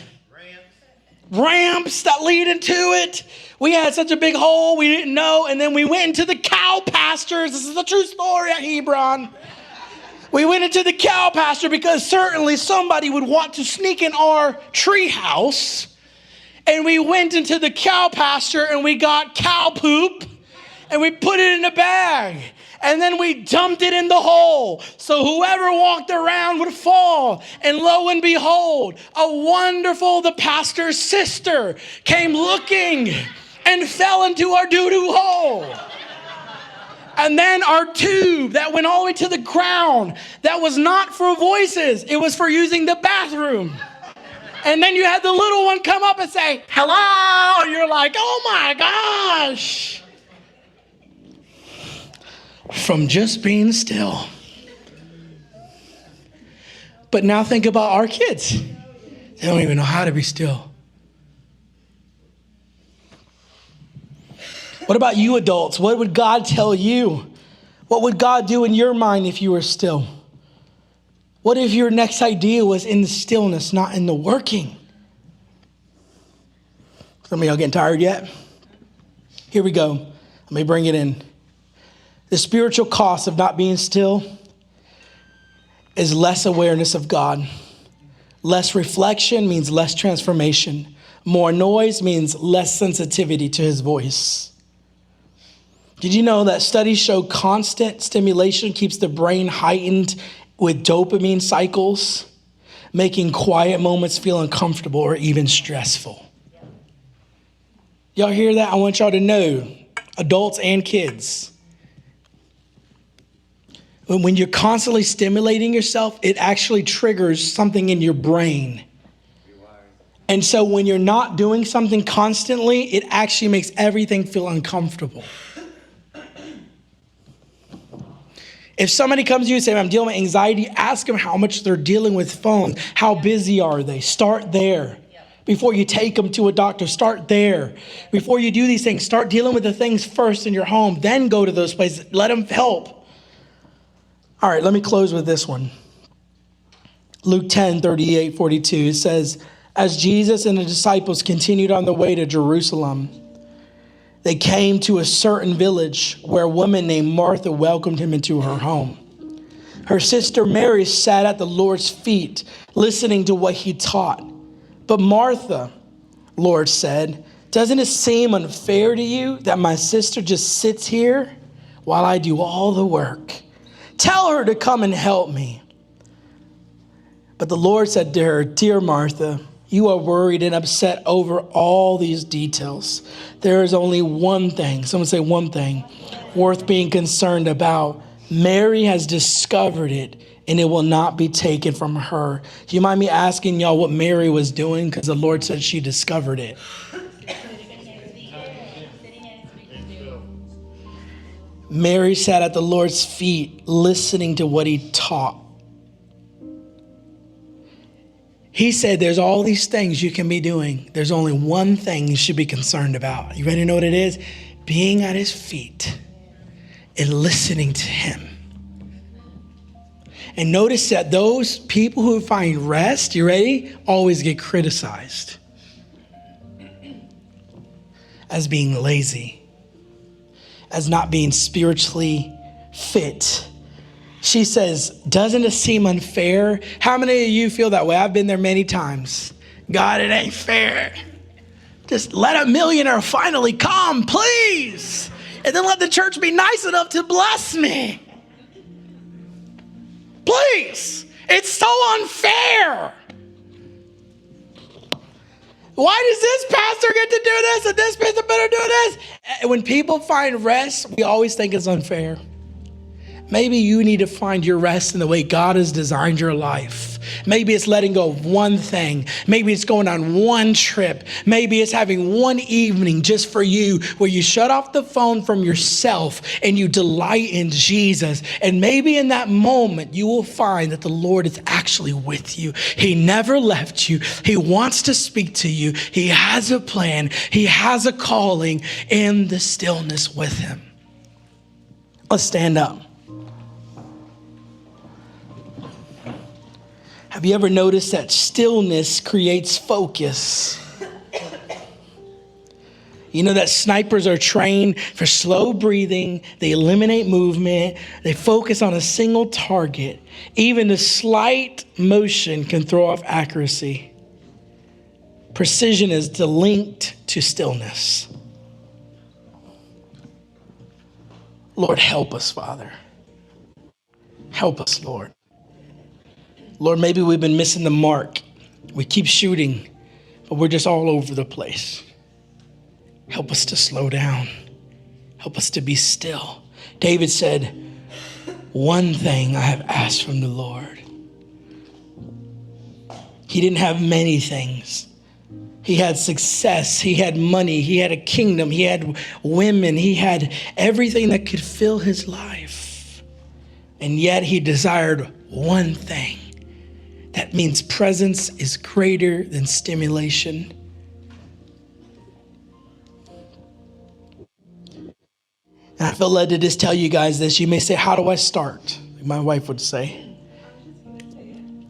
Ramps that lead into it. We had such a big hole we didn't know. And then we went into the cow pastures. This is a true story at Hebron. We went into the cow pasture because certainly somebody would want to sneak in our tree house. And we went into the cow pasture and we got cow poop and we put it in a bag. And then we dumped it in the hole. So whoever walked around would fall. And lo and behold, the pastor's sister came looking and fell into our doo-doo hole. And then our tube that went all the way to the ground, that was not for voices. It was for using the bathroom. And then you had the little one come up and say, hello. And you're like, oh my gosh. From just being still. But now think about our kids. They don't even know how to be still. What about you adults? What would God tell you? What would God do in your mind if you were still? What if your next idea was in the stillness, not in the working? Some of y'all getting tired yet? Here we go. Let me bring it in. The spiritual cost of not being still is less awareness of God. Less reflection means less transformation. More noise means less sensitivity to his voice. Did you know that studies show constant stimulation keeps the brain heightened with dopamine cycles, making quiet moments feel uncomfortable or even stressful? Y'all hear that? I want y'all to know, adults and kids, when you're constantly stimulating yourself, it actually triggers something in your brain. And so when you're not doing something constantly, it actually makes everything feel uncomfortable. If somebody comes to you and says, I'm dealing with anxiety, ask them how much they're dealing with phones. How busy are they? Start there. Before you take them to a doctor, start there. Before you do these things, start dealing with the things first in your home, then go to those places. Let them help. All right, let me close with this one. Luke 10:38-42, it says, as Jesus and the disciples continued on the way to Jerusalem, they came to a certain village where a woman named Martha welcomed him into her home. Her sister Mary sat at the Lord's feet, listening to what he taught. But Martha, Lord said, doesn't it seem unfair to you that my sister just sits here while I do all the work? Tell her to come and help me. But the Lord said to her, dear Martha, You are worried and upset over all these details. There is only one thing, someone say one thing, worth being concerned about. Mary has discovered it, and it will not be taken from her. Do you mind me asking y'all what Mary was doing? Because the Lord said she discovered it. Mary sat at the Lord's feet listening to what he taught. He said there's all these things you can be doing. There's only one thing you should be concerned about. You ready to know what it is? Being at his feet and listening to him. And notice that those people who find rest, you ready, always get criticized as being lazy, as not being spiritually fit. She says, doesn't it seem unfair? How many of you feel that way? I've been there many times. God, it ain't fair. Just let a millionaire finally come, please. And then let the church be nice enough to bless me. Please. It's so unfair. Why does this pastor get to do this and this pastor better do this? And when people find rest, we always think it's unfair. Maybe you need to find your rest in the way God has designed your life. Maybe it's letting go of one thing. Maybe it's going on one trip. Maybe it's having one evening just for you where you shut off the phone from yourself and you delight in Jesus. And maybe in that moment, you will find that the Lord is actually with you. He never left you. He wants to speak to you. He has a plan. He has a calling in the stillness with him. Let's stand up. Have you ever noticed that stillness creates focus? You know that snipers are trained for slow breathing. They eliminate movement. They focus on a single target. Even a slight motion can throw off accuracy. Precision is linked to stillness. Lord, help us, Father. Help us, Lord. Lord, maybe we've been missing the mark. We keep shooting, but we're just all over the place. Help us to slow down. Help us to be still. David said, one thing I have asked from the Lord. He didn't have many things. He had success. He had money. He had a kingdom. He had women. He had everything that could fill his life. And yet he desired one thing. That means presence is greater than stimulation. And I feel led to just tell you guys this. You may say, how do I start? Like my wife would say.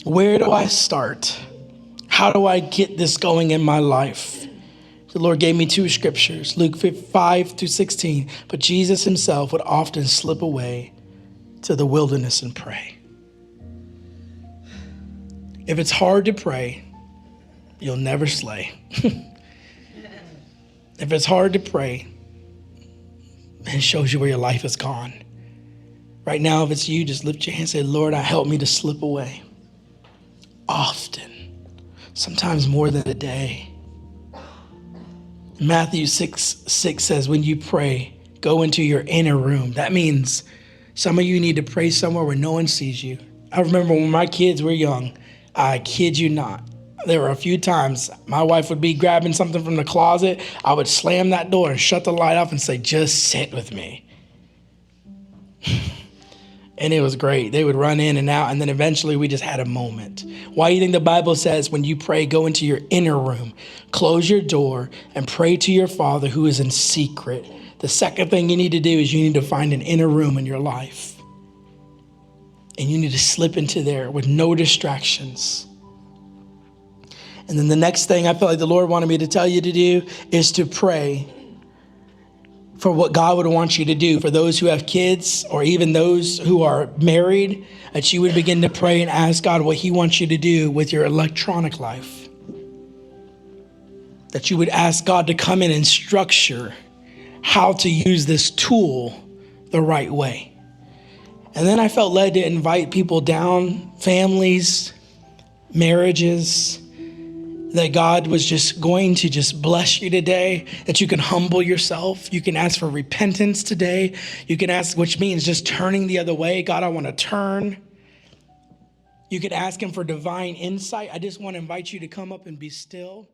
Where do I start? How do I get this going in my life? The Lord gave me two scriptures, Luke 5-16. But Jesus himself would often slip away to the wilderness and pray. If it's hard to pray, you'll never slay. If it's hard to pray, it shows you where your life has gone. Right now, if it's you, just lift your hand and say, Lord, help me to slip away. Often, sometimes more than a day. Matthew 6 says, when you pray, go into your inner room. That means some of you need to pray somewhere where no one sees you. I remember when my kids were young, I kid you not. There were a few times my wife would be grabbing something from the closet. I would slam that door and shut the light off and say, just sit with me. And it was great. They would run in and out. And then eventually we just had a moment. Why do you think the Bible says when you pray, go into your inner room, close your door and pray to your Father who is in secret? The second thing you need to do is you need to find an inner room in your life. And you need to slip into there with no distractions. And then the next thing I felt like the Lord wanted me to tell you to do is to pray for what God would want you to do. For those who have kids or even those who are married, that you would begin to pray and ask God what he wants you to do with your electronic life. That you would ask God to come in and structure how to use this tool the right way. And then I felt led to invite people down, families, marriages, that God was just going to just bless you today, that you can humble yourself. You can ask for repentance today. You can ask, which means just turning the other way. God, I want to turn. You could ask him for divine insight. I just want to invite you to come up and be still.